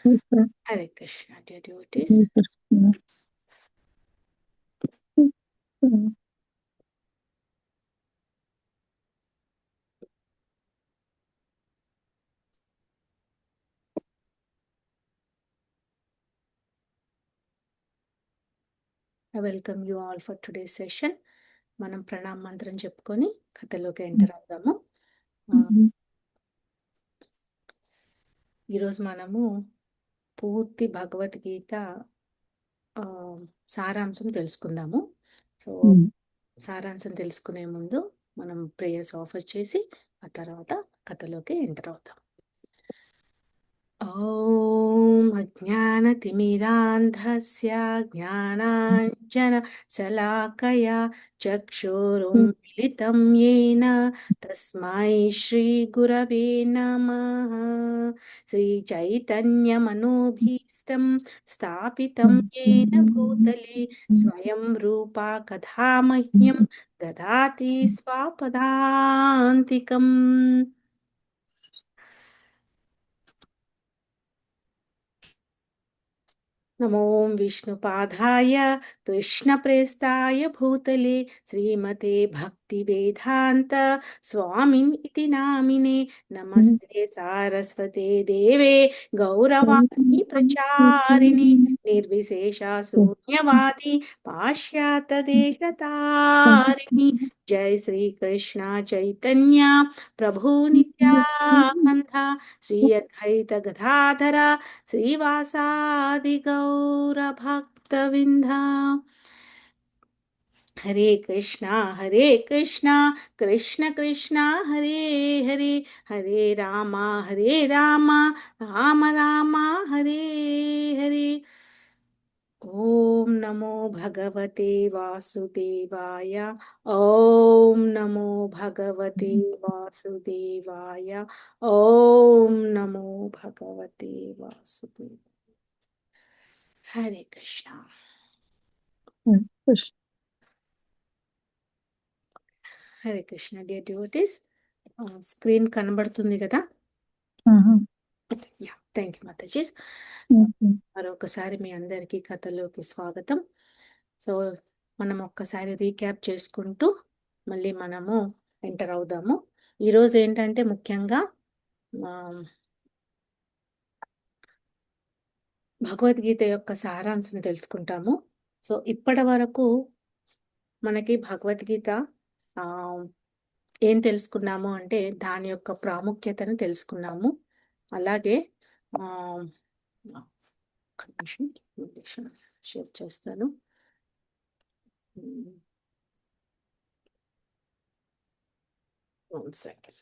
Hare Hare Krishna, dear devotees. Krishna. I welcome you all for today's session. మనం ప్రణామ మంత్రం చెప్పుకొని కథలోకి enter అవుదాము. ఈరోజు మనము పూర్తి భగవద్గీత సారాంశం తెలుసుకుందాము. సో సారాంశం తెలుసుకునే ముందు మనం ప్రేయర్స్ ఆఫర్ చేసి ఆ తర్వాత కథలోకి ఎంటర్ అవుతాం. ॐ अज्ञानतिमिरान्धस्य ज्ञानाञ्जनशलाकया चक्षुरुन्मिलितं येन तस्मै श्रीगुरवे नमः। श्रीचैतन्यमनोभीष्टं स्थापितं येन भूतले स्वयं रूपा कथा मह्यं ददाति स्वापदान्तिकम्। नमो विष्णुपादाय कृष्णप्रेष्ठाय भूतले श्रीमते भक्तिवेदान्त स्वामिन् इति नामिने नमस्ते सारस्वते देवे गौरवाणी प्रचारिणि निर्विशेषा शून्यवादी पाश्चात्यदेशतारिणि जय श्री कृष्ण चैतन्य प्रभु नित्यानन्द श्री अद्वैत गदाधर श्रीवासादि गौरभक्तविन्दा। हरे कृष्णा कृष्ण कृष्ण हरे हरे, हरे राम राम राम हरे हरे। ओम नमो भगवते वासुदेवाय। ओम नमो भगवते वासुदेवाय। ओम नमो भगवते वासुदेवाय। हरे कृष्णा। హరే కృష్ణ డియర్ డివోటీస్. స్క్రీన్ కనబడుతుంది కదా? యా, థ్యాంక్ యూ మాతాజీస్. మరొకసారి మీ అందరికీ కథలోకి స్వాగతం. సో మనం ఒక్కసారి రీక్యాప్ చేసుకుంటూ మళ్ళీ మనము ఎంటర్ అవుదాము. ఈరోజు ఏంటంటే ముఖ్యంగా భగవద్గీత యొక్క సారాంశం తెలుసుకుంటాము. సో ఇప్పటి వరకు మనకి భగవద్గీత ఏం తెలుసుకున్నాము అంటే దాని యొక్క ప్రాముఖ్యతను తెలుసుకున్నాము. అలాగే షేర్ చేస్తాను. సెకండ్.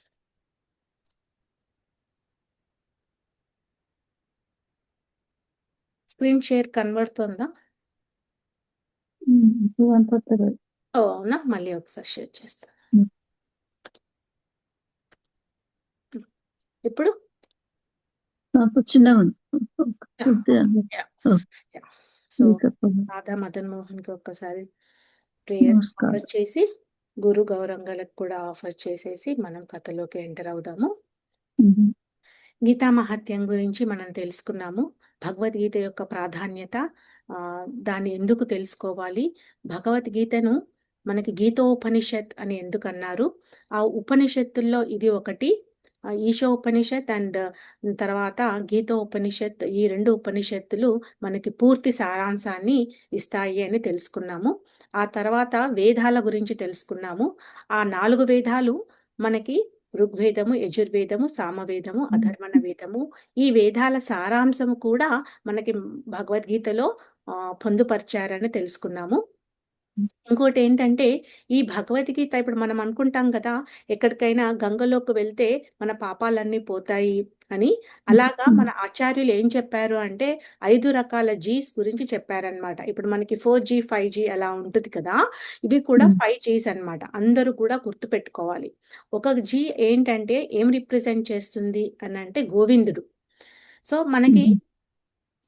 స్క్రీన్ షేర్ కనబడుతుందా? అవునా, మళ్ళీ ఒకసారి షేర్ చేస్తాను. ఇప్పుడు సో రాధా మదన్ మోహన్ కి ఒక్కసారి ప్రేయర్స్ ఆఫర్ చేసి గురు గౌరంగలకు కూడా ఆఫర్ చేసేసి మనం కథలోకి ఎంటర్ అవుదాము. గీతా మహత్యం గురించి మనం తెలుసుకున్నాము. భగవద్గీత యొక్క ప్రాధాన్యత, దాన్ని ఎందుకు తెలుసుకోవాలి, భగవద్గీతను మనకి గీతోపనిషత్ అని ఎందుకు అన్నారు, ఆ ఉపనిషత్తుల్లో ఇది ఒకటి, ఈశోపనిషత్ అండ్ తర్వాత గీతోపనిషత్, ఈ రెండు ఉపనిషత్తులు మనకి పూర్తి సారాంశాన్ని ఇస్తాయి అని తెలుసుకున్నాము. ఆ తర్వాత వేదాల గురించి తెలుసుకున్నాము. ఆ 4 వేదాలు మనకి ఋగ్వేదము, యజుర్వేదము, సామవేదము, అధర్వణ వేదము. ఈ వేదాల సారాంశము కూడా మనకి భగవద్గీతలో పొందుపరిచారని తెలుసుకున్నాము. ఇంకోటి ఏంటంటే ఈ భగవద్గీత ఇప్పుడు మనం అనుకుంటాం కదా, ఎక్కడికైనా గంగలోకి వెళ్తే మన పాపాలన్నీ పోతాయి అని. అలాగా మన ఆచార్యులు ఏం చెప్పారు అంటే 5 రకాల జీస్ గురించి చెప్పారనమాట. ఇప్పుడు మనకి 4G 5G అలా ఉంటుంది కదా, ఇవి కూడా 5Gs అనమాట. అందరూ కూడా గుర్తుపెట్టుకోవాలి. ఒక జీ ఏంటంటే ఏం రిప్రజెంట్ చేస్తుంది అని అంటే గోవిందుడు. సో మనకి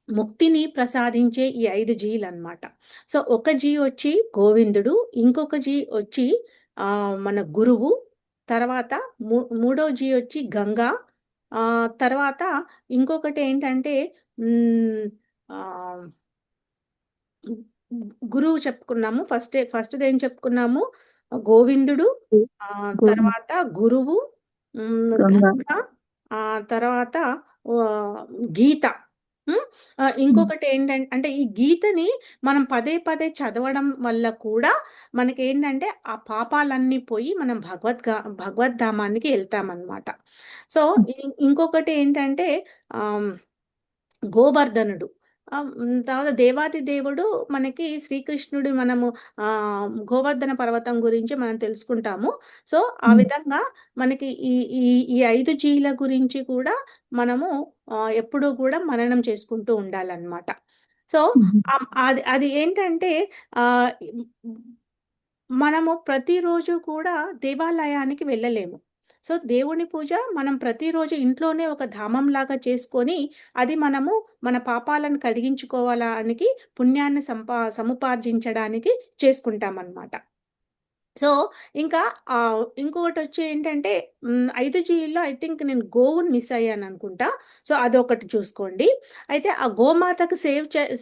ముక్తిని ప్రసాదించే ఈ 5 జీలు అన్నమాట. సో ఒక జీ వచ్చి గోవిందుడు, ఇంకొక జీ వచ్చి మన గురువు, తర్వాత మూడో జీ వచ్చి గంగా, తర్వాత ఇంకొకటి ఏంటంటే హ్మ్. గురువు చెప్పుకున్నాము. ఫస్ట్‌దేం చెప్పుకున్నాము? గోవిందుడు, గోవింద్ తర్వాత గురువు, గంగ. గంగ, తర్వాత ఆహ్, గీత. హ్మ్. హ్మ్. అంటే ఈ గీతని మనం పదే పదే చదవడం వల్ల కూడా మనకేంటంటే ఆ పాపాలన్నీ పోయి మనం భగవద్ధామానికి ఎళ్తామనమాట. సో, హ్మ్. ఇంకొకటి ఏంటంటే ఆహ్ గోవర్ధనుడు. తర్వాత దేవాతి దేవుడు మనకి శ్రీకృష్ణుడు మనము గోవర్ధన పర్వతం గురించి మనం తెలుసుకుంటాము. సో, ఆ హ్మ్. విధంగా మనకి ఈ ఈ ఈ 5 జీల గురించి కూడా మనము ఎప్పుడూ కూడా మననం చేసుకుంటూ ఉండాలనమాట. సో, హుహు. అది అది ఏంటంటే ఆహ్, మనము ప్రతిరోజు కూడా దేవాలయానికి వెళ్ళలేము. సో, దేవుని పూజ మనం ప్రతిరోజు ఇంట్లోనే ఒక ధామంలాగా చేసుకొని, అది మనము మన పాపాలను కడిగించుకోవడానికి, పుణ్యాన్ని సముపార్జించడానికి చేసుకుంటామనమాట. సో, ఇంకా ఇంకొకటొచ్చి ఏంటంటే 5 జీల్లో ఐ థింక్ నేను గోవుని మిస్ అయ్యాననుకుంటా. సో, అదొకటి చూసుకోండి. అయితే ఆ గోమాతకు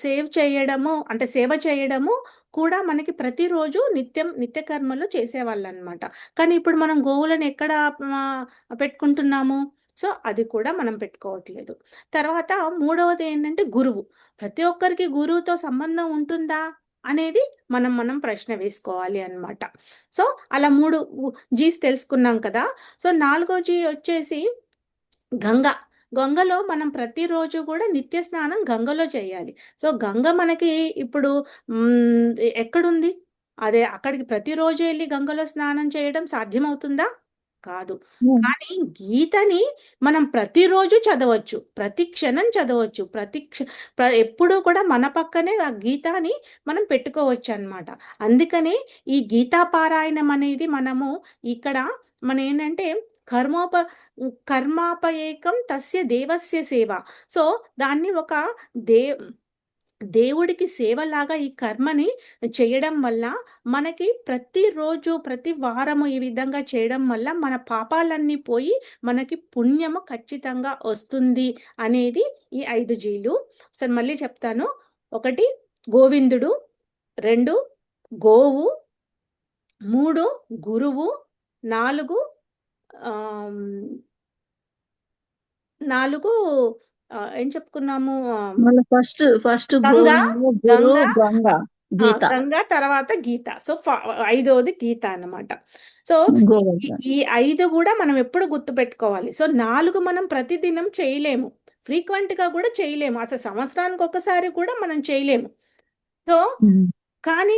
సేవ్ చేయడము అంటే సేవ చేయడము కూడా మనకి ప్రతిరోజు నిత్య కర్మలు చేసేవాళ్ళనమాట. కానీ ఇప్పుడు మనం గోవులను ఎక్కడ పెట్టుకుంటున్నాము? సో, అది కూడా మనం పెట్టుకోవట్లేదు. తర్వాత మూడవదేంటంటే గురువు. ప్రతి ఒక్కరికి గురువుతో సంబంధం ఉంటుందా? అనేది మనం ప్రశ్న వేసుకోవాలి అన్నమాట. సో, అలా 3 జీస్ తెలుసుకున్నాం కదా! సో, నాలుగో జీ వచ్చేసి గంగ. గంగలో మనం ప్రతిరోజు గూడా నిత్య స్నానం గంగలో చేయాలి. సో, గంగ మనకి ఇప్పుడు ఎక్కడుంది? అదే అక్కడికి ప్రతిరోజు ఎళ్లి గంగలో స్నానం చేయడం సాధ్యమవుతుందా? కాదు. హ్మ్. కానీ గీతని మనం ప్రతిరోజు చదవచ్చు. ప్రతి క్షణం చదవచ్చు. ఎప్పుడూ కూడా మన పక్కనే ఆ గీతాని మనం పెట్టుకోవచ్చనమాట. అందుకనే ఈ గీతా పారాయణం అనేది మనము ఇక్కడ మనేంటంటే కర్మోప కర్మాపయేకం తస్య దేవస్య సేవ. సో, దాన్ని ఒక దే దేవుడికి సేవలాగా ఈ కర్మని చేయడం వల్ల మనకి ప్రతిరోజు, ప్రతి వారము ఈ విధంగా చేయడం వల్ల మన పాపాలన్నీ పోయి మనకి పుణ్యము ఖచ్చితంగా వస్తుంది అనేది ఈ 5 జీలు. ఒకసారి మళ్ళీ చెప్తాను. 1 గోవిందుడు, 2 గోవు, 3 గురువు, 4 ఆహ్, 4 ఏం చెప్పుకున్నాము? మళ్ళీ ఫస్ట్ గంగ, గోవిందుడు, గురు, గంగ గంగ, గీత, గంగ తర్వాత గీత. సో, ఐదోది గీత అన్నమాట. సో, ఈ గోవర్ధన్. ఈ 5 గూడా మనం ఎప్పుడు గుర్తుపెట్టుకోవాలి. సో, 4 మనం ప్రతిదినం చేయలేము. ఫ్రీక్వెంట్‌గా గూడా చేయలేము. అసలు సంవత్సరానికి ఒక్కసారి కూడా మనం చేయలేము. సో, హ్మ్. కానీ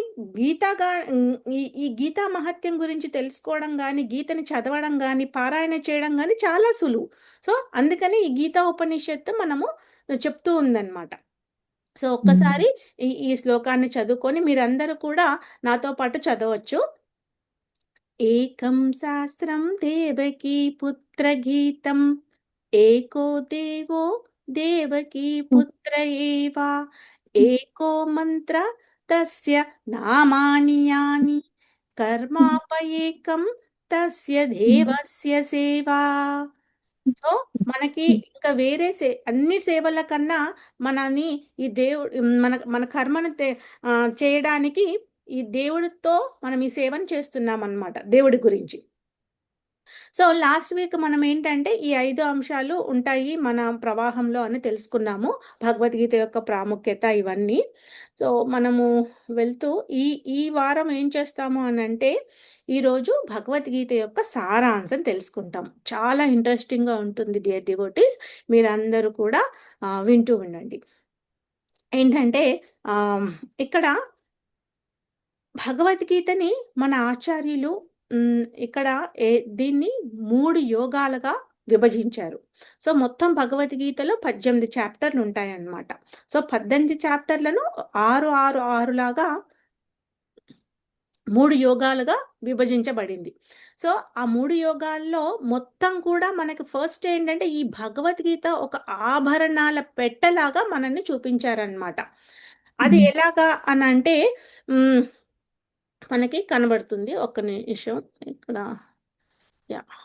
ఈ గీతా మహత్యం గురించి తెలుసుకోవడం గాని, గీతని చదవడం గాని, పారాయణ చేయడం గాని చాలా సులువు. సో, అందుకని ఈ గీతా ఉపనిషత్తు మనము చెప్తూ ఉందన్నమాట. సో, హ్మ్. ఒక్కసారి ఈ శ్లోకాన్ని చదువుకొని మీరందరూ కూడా నాతో పాటు చదవచ్చు. ఏకం శాస్త్రం దేవకీ పుత్రగీతం ఏకో దేవో దేవకీ పుత్ర ఏవ ఏకో మంత్ర తస్య నామాని యాని కర్మాపయేకం తస్య దేవస్య సేవా. సో, మనకి ఇంకా వేరే అన్ని సేవల కన్నా మనని ఈ దేవుడు మన మన కర్మను చేయడానికి ఈ దేవుడితో మనం ఈ సేవను చేస్తున్నామనమాట దేవుడి గురించి. సో, లాస్ట్ వీక్ మనం ఏంటంటే ఈ 5 అంశాలు ఉంటాయి మన ప్రవాహంలో అని తెలుసుకున్నాము. భగవద్గీత యొక్క ప్రాముఖ్యత ఇవన్నీ. సో, మనము వెళ్తూ ఈ ఈ వారం ఏం చేస్తాము అనంటే, ఈరోజు భగవద్గీత యొక్క సారాంశం తెలుసుకుంటాం. చాలా ఇంట్రెస్టింగ్‌గా ఉంటుంది డియర్ డివోటీస్. మీరందరూ కూడా వింటూ ఉండండి. ఏంటంటే ఇక్కడ భగవద్గీతని మన ఆచార్యులు ఇక్కడ ఏ దీన్ని 3 యోగాలుగా విభజించారు. సో, మొత్తం భగవద్గీతలో 18 చాప్టర్‌లుంటాయన్నమాట. సో, 18 చాప్టర్‌లను 6, 6, 6 లాగా 3 యోగాలుగా విభజించబడింది. సో, ఆ 3 యోగాల్లో మొత్తం కూడా మనకి ఫస్ట్ ఏంటంటే, ఈ భగవద్గీత ఒక ఆభరణాల పెట్టెలాగా మనల్ని చూపించారనమాట. అది హ్మ్. ఎలాగా అనంటే హ్మ్. మనకి కనబడుతుంది. ఒక్క నిమిషం ఇక్కడ యాహ్!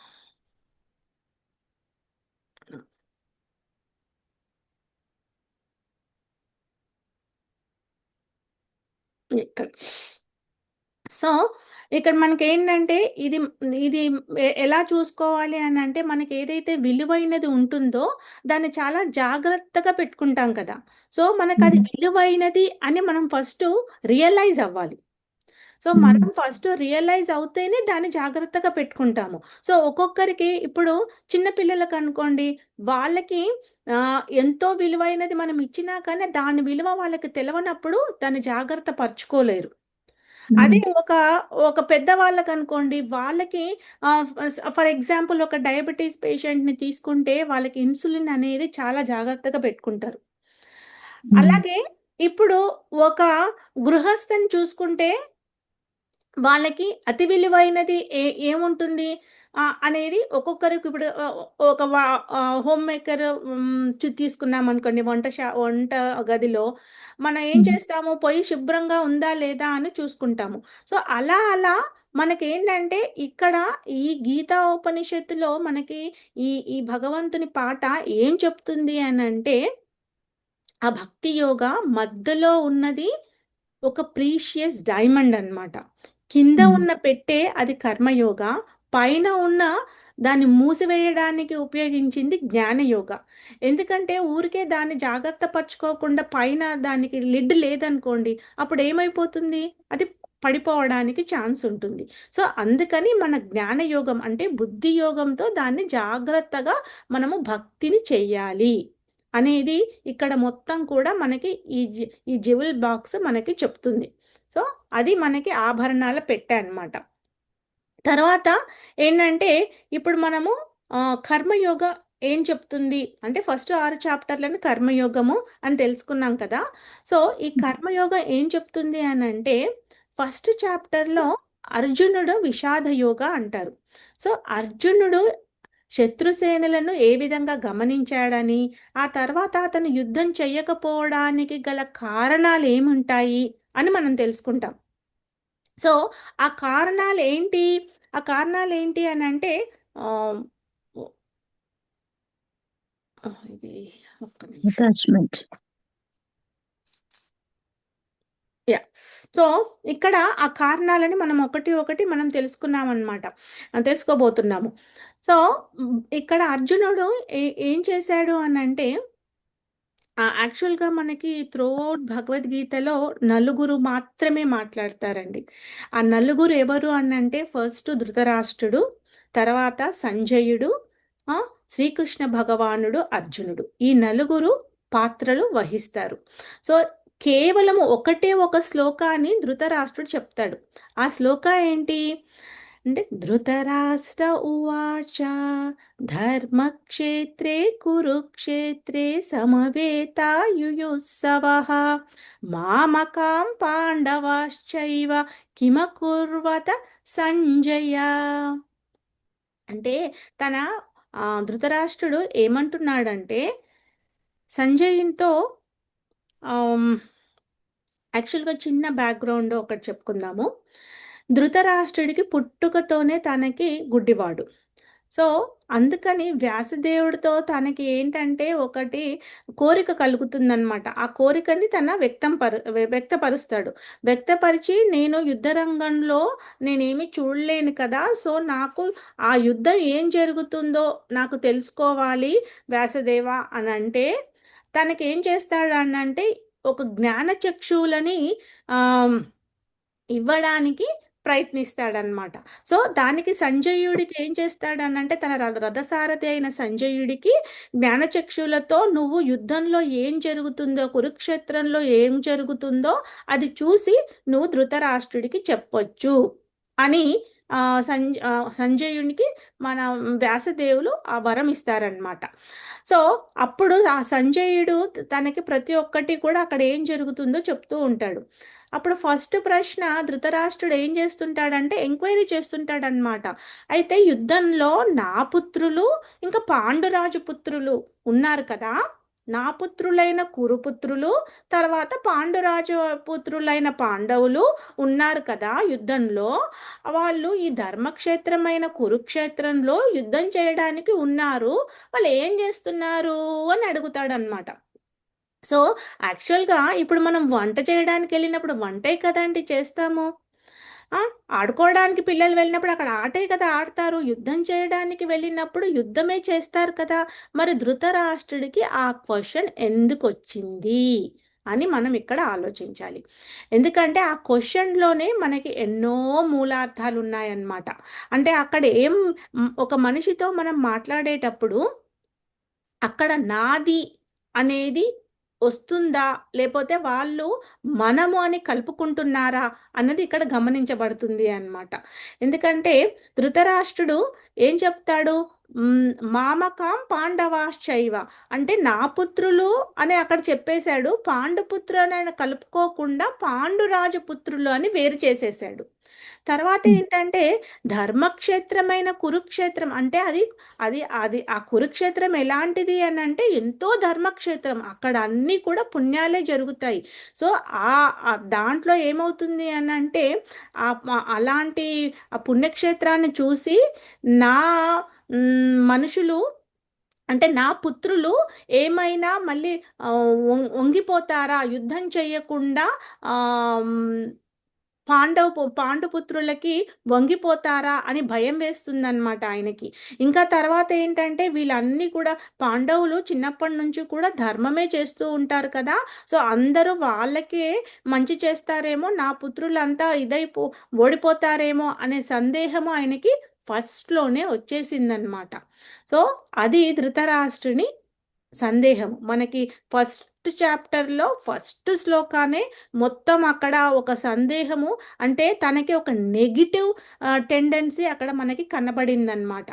ఇక్కడ. సో, ఇక్కడ మనకేంటంటే ఇది ఇది ఎలా చూసుకోవాలి అనంటే, మనకేదైతే విలువైనది ఉంటుందో, దాన్ని చాలా జాగ్రత్తగా పెట్టుకుంటాం కదా! సో, మనకది విలువైనది అని మనం ఫస్టు రియలైజ్ అవ్వాలి. సో, మనం ఫస్ట్ రియలైజ్ అవుతేనే దాన్ని జాగ్రత్తగా పెట్టుకుంటాము. సో, ఒక్కొక్కరికి ఇప్పుడు చిన్న పిల్లలకనుకోండి, వాళ్ళకి ఎంతో విలువైనది మనం ఇచ్చినా కానీ, దాని విలువ వాళ్ళకి తెలవనప్పుడు దాన్ని జాగ్రత్త పరుచుకోలేరు. అదే ఒక పెద్దవాళ్ళకనుకోండి, వాళ్ళకి ఫర్ ఎగ్జాంపుల్ ఒక డయాబెటిస్ పేషెంట్‌ని తీసుకుంటే, వాళ్ళకి ఇన్సులిన్ అనేది చాలా జాగ్రత్తగా పెట్టుకుంటారు. అలాగే ఇప్పుడు ఒక గృహస్థని చూసుకుంటే వాళ్ళకి అతి విలువైనది ఏముంటుంది అనేది ఒక్కొక్కరికి ఇప్పుడు ఒక హోమ్ మేకర్ తీసుకున్నామనుకోండి వంట గదిలో మనం ఏం చేస్తాము పొయ్యి శుభ్రంగా ఉందా లేదా అని చూసుకుంటాము. సో, అలా మనకేంటంటే ఇక్కడ ఈ గీతా ఉపనిషత్తులో మనకి ఈ భగవంతుని పాట ఏం చెప్తుంది అనంటే, ఆ భక్తి యోగ మధ్యలో ఉన్నది ఒక ప్రీషియస్ డైమండ్ అన్నమాట. కింద ఉన్న పెట్టె అది కర్మయోగ. పైన ఉన్న దాన్ని మూసివేయడానికి ఉపయోగించింది జ్ఞానయోగ. ఎందుకంటే ఊరికే దాన్ని జాగ్రత్త పరుచుకోకుండా పైన దానికి లిడ్ లేదనుకోండి, అప్పుడు ఏమైపోతుంది? అది పడిపోవడానికి ఛాన్స్ ఉంటుంది. సో, అందుకని మన జ్ఞానయోగం అంటే బుద్ధి యోగంతో దాన్ని జాగ్రత్తగా మనము భక్తిని చెయ్యాలి అనేది ఇక్కడ మొత్తం కూడా మనకి ఈ జ్యువెల్ బాక్స్ మనకి చెప్తుంది. సో, అది మనకి ఆభరణాల పెట్టె అన్నమాట. తర్వాత ఏంటంటే, ఇప్పుడు మనము కర్మయోగ ఏం చెప్తుంది అంటే, ఫస్ట్ 6 చాప్టర్‌లని కర్మయోగము అని తెలుసుకున్నాం కదా! సో, ఈ కర్మయోగ ఏం చెప్తుంది అనంటే, ఫస్ట్ చాప్టర్‌లో అర్జునుడు విషాద యోగ అంటారు. సో, అర్జునుడు శత్రుసేనలను ఏ విధంగా గమనించాడని, ఆ తర్వాత అతను యుద్ధం చెయ్యకపోవడానికి గల కారణాలేముంటాయి అని మనం తెలుసుకుంటాం. సో, ఆ కారణాలేంటి? ఆ కారణాలేంటి అనంటే ఆహ్, ఒ ఇది ఒక్క నిమిషం. అటాచ్‌మెంట్. యాహ్! సో, ఇక్కడ ఆ కారణాలని మనం ఒకటి మనం తెలుసుకున్నామనమాట. తెలుసుకోబోతున్నాము. సో, ఇక్కడ అర్జునుడు ఏం చేశాడు అనంటే యాక్చువల్‌గా మనకి త్రూఅవుట్ భగవద్గీతలో నలుగురు మాత్రమే మాట్లాడతారండి. ఆ నలుగురు ఎవరు అనంటే ఫస్ట్ ధృతరాష్ట్రుడు, తర్వాత సంజయుడు, శ్రీకృష్ణ భగవానుడు, అర్జునుడు. ఈ నలుగురు పాత్రలు వహిస్తారు. సో, కేవలం ఒకటే ఒక శ్లోకాన్ని ధృతరాష్ట్రుడు చెప్తాడు. ఆ శ్లోక ఏంటి? అంటే ధృతరాష్ట్ర ఉవాచ ధర్మక్షేత్రే కురుక్షేత్రే సమవేతాయుయుత్సవః మామకాం పాండవాశ్చైవ కిమకుర్వత సంజయ. అంటే తన ధృతరాష్ట్రుడు ఏమంటున్నాడంటే సంజయునితో యాక్చువల్‌గా చిన్న బ్యాక్‌గ్రౌండ్ ఒకటి చెప్పుకుందాము. ధృతరాష్ట్రుడికి పుట్టుకతోనే తనకి గుడ్డివాడు. సో, అందుకని వ్యాసదేవుడితో తనకి ఏంటంటే ఒకటి కోరిక కలుగుతుందనమాట. ఆ కోరికని తన వ్యక్తపరుస్తాడు. వ్యక్తపరిచి నేను యుద్ధరంగంలో నేనేమి చూడలేను కదా! సో, నాకు ఆ యుద్ధం ఏం జరుగుతుందో నాకు తెలుసుకోవాలి వ్యాసదేవ అనంటే, తనకేం చేస్తాడనంటే ఒక జ్ఞానచక్షువులని ఆహ్, ఇవ్వడానికి ప్రయత్నిస్తాడనమాట. సో, దానికి సంజయుడికి ఏం చేస్తాడనంటే తన రథసారథి అయిన సంజయుడికి జ్ఞానచక్షులతో నువ్వు యుద్ధంలో ఏం జరుగుతుందో, కురుక్షేత్రంలో ఏం జరుగుతుందో అది చూసి నువ్వు ధృతరాష్ట్రుడికి చెప్పొచ్చు అని సంజయునికి మన వ్యాసదేవులు ఆ వరం ఇస్తారనమాట. సో, అప్పుడు ఆ సంజయుడు తనకి ప్రతి ఒక్కటి కూడా అక్కడ ఏం జరుగుతుందో చెప్తూ ఉంటాడు. అప్పుడు ఫస్ట్ ప్రశ్న ధృతరాష్ట్రుడు ఏం చేస్తుంటాడంటే ఎంక్వైరీ చేస్తుంటాడనమాట. అయితే యుద్ధంలో నా పుత్రులు, ఇంకా పాండురాజు పుత్రులు ఉన్నారు కదా! నా పుత్రులైన కురుపుత్రులు, తర్వాత పాండురాజు పుత్రులైన పాండవులు ఉన్నారు కదా యుద్ధంలో. వాళ్ళు ఈ ధర్మక్షేత్రమైన కురుక్షేత్రంలో యుద్ధం చేయడానికి ఉన్నారు. వాళ్ళు ఏం చేస్తున్నారు అని అడుగుతాడనమాట. సో యాక్చువల్గా ఇప్పుడు మనం వంట చేయడానికి వెళ్ళినప్పుడు వంటే కదండి చేస్తాము. ఆ, ఆడుకోవడానికి పిల్లలు వెళ్ళినప్పుడు అక్కడ ఆటే కదా ఆడతారు. యుద్ధం చేయడానికి వెళ్ళినప్పుడు యుద్ధమే చేస్తారు కదా. మరి ధృతరాష్ట్రుడికి ఆ క్వశ్చన్ ఎందుకు వచ్చింది అని మనం ఇక్కడ ఆలోచించాలి. ఎందుకంటే ఆ క్వశ్చన్లోనే మనకి ఎన్నో మూలార్థాలు ఉన్నాయన్నమాట. అంటే అక్కడ ఒక మనిషితో మనం మాట్లాడేటప్పుడు అక్కడ నాది అనేది వస్తుందా, లేకపోతే వాళ్ళు మనము అని కలుపుకుంటున్నారా అన్నది ఇక్కడ గమనించబడుతుంది అన్నమాట. ఎందుకంటే ధృతరాష్ట్రుడు ఏం చెప్తాడు, మామకాం పాండవాశ్చైవ, అంటే నా పుత్రులు అని అక్కడ చెప్పేశాడు. పాండుపుత్రు అని ఆయన కలుపుకోకుండా పాండురాజు పుత్రులు అని వేరు చేసేసాడు. తర్వాత ఏంటంటే ధర్మక్షేత్రమైన కురుక్షేత్రం అంటే అది అది అది ఆ కురుక్షేత్రం ఎలాంటిది అని అంటే ఎంతో ధర్మక్షేత్రం, అక్కడ అన్నీ కూడా పుణ్యాలే జరుగుతాయి. సో దాంట్లో ఏమవుతుంది అని అంటే అలాంటి ఆ పుణ్యక్షేత్రాన్ని చూసి నా మనుషులు అంటే నా పుత్రులు ఏమైనా మళ్ళీ వంగిపోతారా యుద్ధం చేయకుండా, ఆ, పాండుపుత్రులకి వంగిపోతారా అని భయం వేస్తుందన్నమాట ఆయనకి. ఇంకా తర్వాత ఏంటంటే వీళ్ళన్నీ కూడా పాండవులు చిన్నప్పటి నుంచి కూడా ధర్మమే చేస్తూ ఉంటారు కదా. సో అందరూ వాళ్ళకే మంచి చేస్తారేమో, నా పుత్రులంతా ఓడిపోతారేమో అనే సందేహము ఆయనకి ఫస్ట్లోనే వచ్చేసిందనమాట. సో అది ధృతరాష్ట్రుని సందేహం. మనకి ఫస్ట్ చాప్టర్లో ఫస్ట్ శ్లోకానే మొత్తం అక్కడ ఒక సందేహము, అంటే తనకి ఒక నెగిటివ్ టెండెన్సీ అక్కడ మనకి కనబడిందనమాట.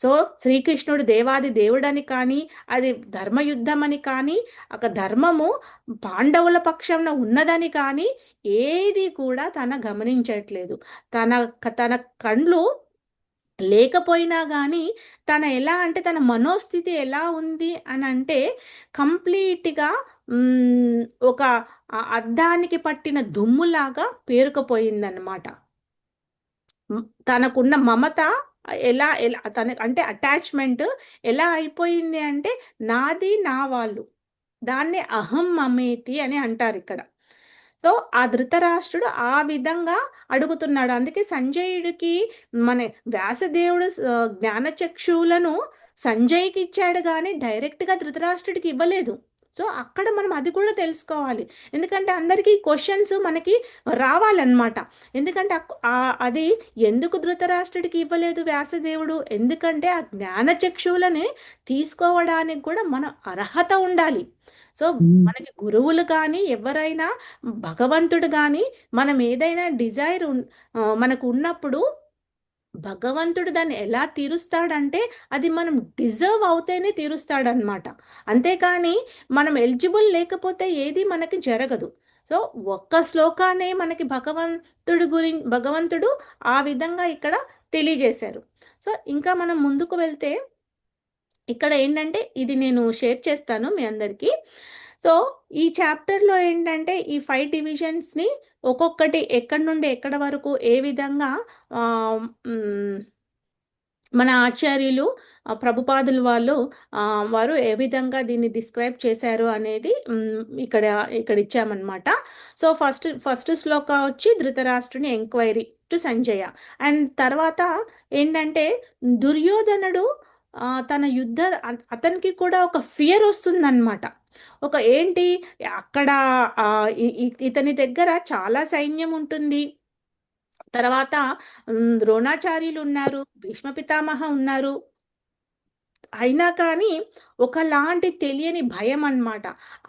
సో శ్రీకృష్ణుడు దేవాది దేవుడని కానీ, అది ధర్మయుద్ధం అని కానీ, ఒక ధర్మము పాండవుల పక్షంలో ఉన్నదని కానీ ఏది కూడా తన గమనించట్లేదు. తన తన కండ్లు లేకపోయినా కానీ తన ఎలా అంటే తన మనోస్థితి ఎలా ఉంది అని అంటే కంప్లీట్గా ఒక అద్దానికి పట్టిన దుమ్ములాగా పేరుకుపోయిందన్నమాట. తనకున్న మమత ఎలా ఎలా తన అంటే అటాచ్మెంట్ ఎలా అయిపోయింది అంటే నాది నా వాళ్ళు, దాన్ని అహం మమేతి అని అంటారు ఇక్కడ. సో ఆ ధృతరాష్ట్రుడు ఆ విధంగా అడుగుతున్నాడు. అందుకే సంజయుడికి మన వ్యాసదేవుడు జ్ఞానచక్షువులను సంజయ్కి ఇచ్చాడు కానీ డైరెక్ట్గా ధృతరాష్ట్రుడికి ఇవ్వలేదు. సో అక్కడ మనం అది కూడా తెలుసుకోవాలి. ఎందుకంటే అందరికీ క్వశ్చన్స్ మనకి రావాలన్నమాట. ఎందుకంటే అది ఎందుకు ధృతరాష్ట్రుడికి ఇవ్వలేదు వ్యాసదేవుడు, ఎందుకంటే ఆ జ్ఞానచక్షువులని తీసుకోవడానికి కూడా మన అర్హత ఉండాలి. సో మనకి గురువులు కానీ ఎవరైనా, భగవంతుడు కానీ, మనం ఏదైనా డిజైర్ మనకు ఉన్నప్పుడు భగవంతుడు దాన్ని ఎలా తీరుస్తాడంటే అది మనం డిజర్వ్ అవుతేనే తీరుస్తాడనమాట. అంతేకాని మనం ఎలిజిబుల్ లేకపోతే ఏది మనకి జరగదు. సో ఒక్క శ్లోకానే మనకి భగవంతుడు ఆ విధంగా ఇక్కడ తెలియజేశారు. సో ఇంకా మనం ముందుకు వెళ్తే ఇక్కడ ఏంటంటే ఇది నేను షేర్ చేస్తాను మీ అందరికీ. సో ఈ చాప్టర్లో ఏంటంటే ఈ 5 డివిజన్స్ని ఒక్కొక్కటి ఎక్కడి నుండి ఎక్కడ వరకు ఏ విధంగా మన ఆచార్యులు ప్రభుపాదులు వారు ఏ విధంగా దీన్ని డిస్క్రైబ్ చేశారు అనేది ఇక్కడ ఇక్కడ ఇచ్చామన్నమాట. సో ఫస్ట్ శ్లోక వచ్చి ధృతరాష్ట్రుని ఎంక్వైరీ టు సంజయ. అండ్ తర్వాత ఏంటంటే దుర్యోధనుడు తన అతనికి కూడా ఒక ఫియర్ వస్తుందన్నమాట. ఒక ఏంటి అక్కడ ఇతని దగ్గర చాలా సైన్యం ఉంటుంది, తర్వాత ద్రోణాచార్యులు ఉన్నారు, భీష్మ పితామహ ఉన్నారు, అయినా కానీ ఒకలాంటి తెలియని భయం అన్నమాట.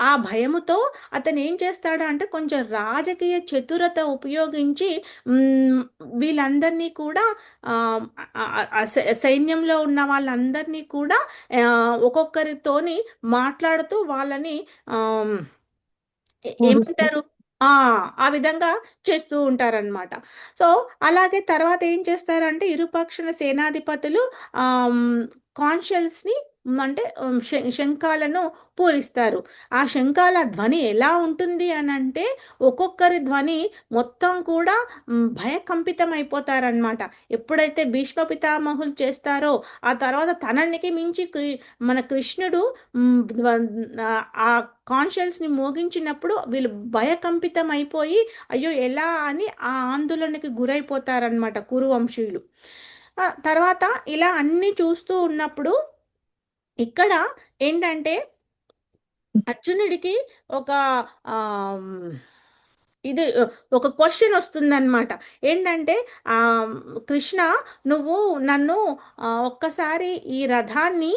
ఆ భయముతో అతను ఏం చేస్తాడు అంటే కొంచెం రాజకీయ చతురత ఉపయోగించి వీళ్ళందరినీ కూడా సైన్యంలో ఉన్న వాళ్ళందరినీ కూడా ఒక్కొక్కరితోని మాట్లాడుతూ వాళ్ళని ఏమంటారు ఆ విధంగా చేస్తూ ఉంటారనమాట. సో అలాగే తర్వాత ఏం చేస్తారంటే ఇరుపక్షల సేనాధిపతులు కాన్షియస్ని అంటే శంఖాలను పూరిస్తారు. ఆ శంఖాల ధ్వని ఎలా ఉంటుంది అని అంటే ఒక్కొక్కరి ధ్వని మొత్తం కూడా భయకంపితం అయిపోతారనమాట. ఎప్పుడైతే భీష్మ పితామహులు చేస్తారో ఆ తర్వాత తననికి మించి మన కృష్ణుడు ఆ కాన్షియస్ని మోగించినప్పుడు వీళ్ళు భయకంపితం అయిపోయి అయ్యో ఎలా అని ఆ ఆందోళనకి గురైపోతారనమాట కురువంశీయులు. తర్వాత ఇలా అన్నీ చూస్తూ ఉన్నప్పుడు ఇక్కడ ఏంటంటే అర్జునుడికి ఒక ఇది ఒక క్వశ్చన్ వస్తుందన్నమాట. ఏంటంటే కృష్ణ, నువ్వు నన్ను ఒక్కసారి ఈ రథాన్ని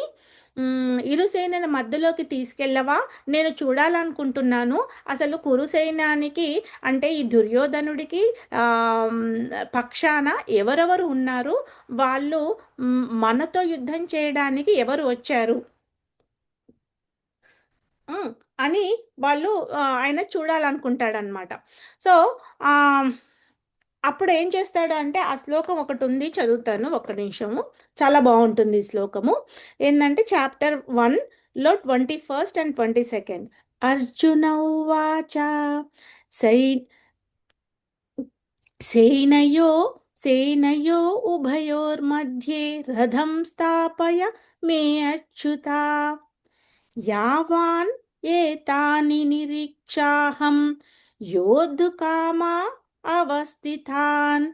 ఇరుసేనల మధ్యలోకి తీసుకెళ్ళవా? నేను చూడాలనుకుంటున్నాను. అసలు కురుసైన్యానికి అంటే ఈ దుర్యోధనుడికి పక్షాన ఎవరెవరు ఉన్నారు, వాళ్ళు మనతో యుద్ధం చేయడానికి ఎవరు వచ్చారు అని వాళ్ళు ఆయన చూడాలనుకుంటాడనమాట. సో అప్పుడు ఏం చేస్తాడు అంటే ఆ శ్లోకం ఒకటి ఉంది, చదువుతాను ఒక్క నిమిషము. చాలా బాగుంటుంది ఈ శ్లోకము. ఏంటంటే చాప్టర్ 1లో 21st and 22. అర్జున ఉవాచ సై సేనయో సేనయో ఉభయోర్मध्ये రథం స్థాపయ మే అచ్యుతా యావాన్ ఏతాని నిరీక్షాహం యోద్ధుకామా అవస్థితాన్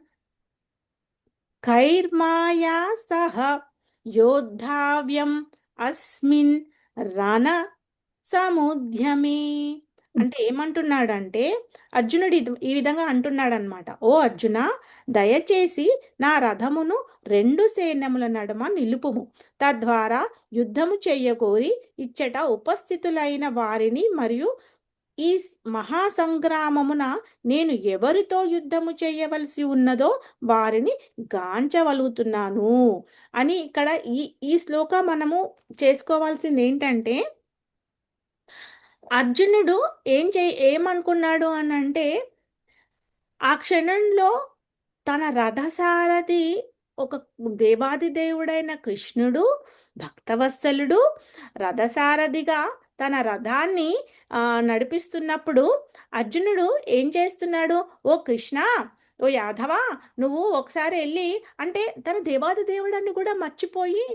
కైర్మాయా సహ యోద్ధావ్యం అస్మిన్ రణ సముద్యమే. అంటే ఏమంటున్నాడంటే అర్జునుడు ఈ విధంగా అంటున్నాడనమాట. ఓ అర్జున, దయచేసి నా రథమును 2 సేనముల నడుమ నిలుపుము. తద్వారా యుద్ధము చెయ్యకోరి ఇచ్చట ఉపస్థితులైన వారిని మరియు ఈ మహాసంగ్రామమున నేను ఎవరితో యుద్ధము చేయవలసి ఉన్నదో వారిని గాంచవలుగుతున్నాను అని. ఇక్కడ ఈ శ్లోకం మనము చేసుకోవాల్సింది ఏంటంటే అర్జునుడు ఏమనుకున్నాడు అని అంటే ఆ క్షణంలో తన రథసారథి ఒక దేవాది దేవుడైన కృష్ణుడు, భక్తవత్సలుడు, రథసారథిగా తన రథాన్ని నడిపిస్తున్నప్పుడు అర్జునుడు ఏం చేస్తున్నాడు? ఓ కృష్ణ, ఓ యాదవ, నువ్వు ఒకసారి వెళ్ళి అంటే తన దేవాది దేవుడాన్ని కూడా మర్చిపోయి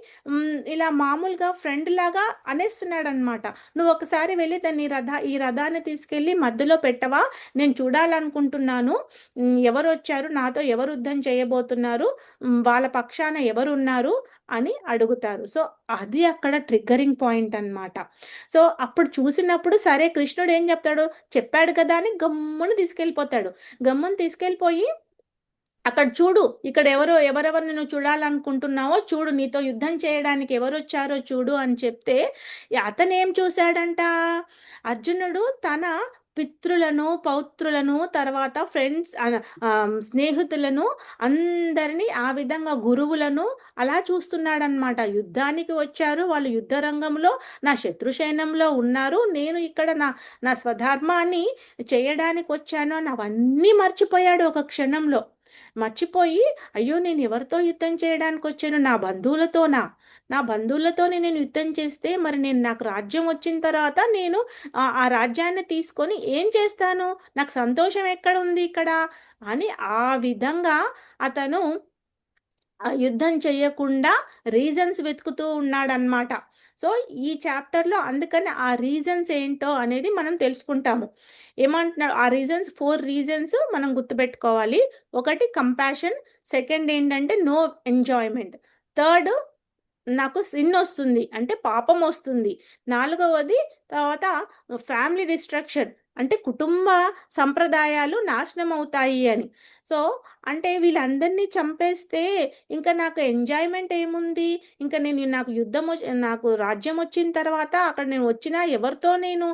ఇలా మామూలుగా ఫ్రెండ్ లాగా అనేస్తున్నాడు అనమాట. నువ్వు ఒకసారి వెళ్ళి ఈ రథాన్ని తీసుకెళ్ళి మధ్యలో పెట్టవా? నేను చూడాలనుకుంటున్నాను ఎవరు వచ్చారు, నాతో ఎవరు యుద్ధం చేయబోతున్నారు, వాళ్ళ పక్షాన ఎవరు ఉన్నారు అని అడుగుతారు. సో అది అక్కడ ట్రిగ్గరింగ్ పాయింట్ అనమాట. సో అప్పుడు చూసినప్పుడు సరే కృష్ణుడు ఏం చెప్తాడు, చెప్పాడు కదా అని గమ్మును తీసుకెళ్ళిపోతాడు. గమ్మును తీసుకెళ్ళిపోయి అక్కడ చూడు, ఇక్కడ ఎవరెవరు నేను చూడాలనుకుంటున్నావో చూడు, నీతో యుద్ధం చేయడానికి ఎవరు వచ్చారో చూడు అని చెప్తే అతను ఏం చూశాడంట, అర్జునుడు తన పితృలను, పౌత్రులను, తర్వాత ఫ్రెండ్స్, స్నేహితులను, అందరినీ ఆ విధంగా గురువులను అలా చూస్తున్నాడనమాట. యుద్ధానికి వచ్చారు వాళ్ళు, యుద్ధ రంగంలో నా శత్రుశైనంలో ఉన్నారు, నేను ఇక్కడ నా స్వధర్మాన్ని చేయడానికి వచ్చాను అని అవన్నీ మర్చిపోయాడు ఒక క్షణంలో. మర్చిపోయి అయ్యో నేను ఎవరితో యుద్ధం చేయడానికి వచ్చాను, నా బంధువులతోనే నేను యుద్ధం చేస్తే మరి నాకు రాజ్యం వచ్చిన తర్వాత నేను ఆ రాజ్యాన్ని తీసుకొని ఏం చేస్తాను, నాకు సంతోషం ఎక్కడ ఉంది ఇక్కడ అని ఆ విధంగా అతను యుద్ధం చేయకుండా రీజన్స్ వెతుకుతూ ఉన్నాడనమాట. సో ఈ చాప్టర్లో అందుకని ఆ రీజన్స్ ఏంటో అనేది మనం తెలుసుకుంటాము. ఏమంటున్నాడు ఆ రీజన్స్? 4 రీజన్స్ మనం గుర్తుపెట్టుకోవాలి. ఒకటి కంపాషన్, సెకండ్ ఏంటంటే నో ఎంజాయ్మెంట్, థర్డ్ నాకు సిన్ వస్తుంది అంటే పాపం వస్తుంది, నాలుగవది తర్వాత ఫ్యామిలీ డిస్ట్రక్షన్ అంటే కుటుంబ సంప్రదాయాలు నాశనం అవుతాయి అని. సో అంటే వీళ్ళందరినీ చంపేస్తే ఇంకా నాకు ఎంజాయ్మెంట్ ఏముంది, ఇంకా నాకు రాజ్యం వచ్చిన తర్వాత అక్కడ నేను వచ్చినా ఎవరితో నేను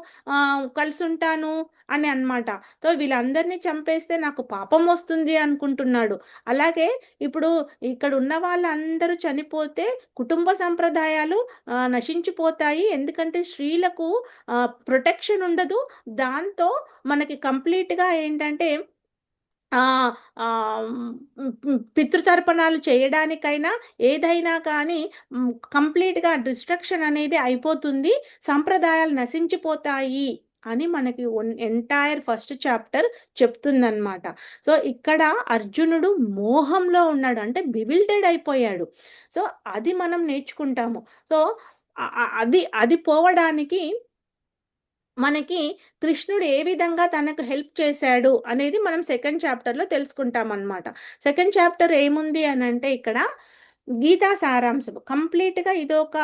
కలిసి ఉంటాను అని అనమాట. సో వీళ్ళందరినీ చంపేస్తే నాకు పాపం వస్తుంది అనుకుంటున్నాడు. అలాగే ఇప్పుడు ఇక్కడ ఉన్న వాళ్ళందరూ చనిపోతే కుటుంబ సంప్రదాయాలు నశించిపోతాయి, ఎందుకంటే స్త్రీలకు ప్రొటెక్షన్ ఉండదు. దాంతో మనకి కంప్లీట్గా ఏంటంటే ఆ పితృతర్పణాలు చేయడానికైనా ఏదైనా కానీ కంప్లీట్గా డిస్ట్రక్షన్ అనేది అయిపోతుంది, సంప్రదాయాలు నశించిపోతాయి అని మనకి ఎంటైర్ ఫస్ట్ చాప్టర్ చెప్తుందన్నమాట. సో ఇక్కడ అర్జునుడు మోహంలో ఉన్నాడు, అంటే బివిల్టెడ్ అయిపోయాడు. సో అది మనం నేర్చుకుంటాము. సో అది అది పోవడానికి మనకి కృష్ణుడు ఏ విధంగా తనకు హెల్ప్ చేశాడు అనేది మనం సెకండ్ చాప్టర్లో తెలుసుకుంటాం అన్నమాట. సెకండ్ చాప్టర్ ఏముంది అని అంటే ఇక్కడ గీతా సారాంశం కంప్లీట్గా ఇది ఒక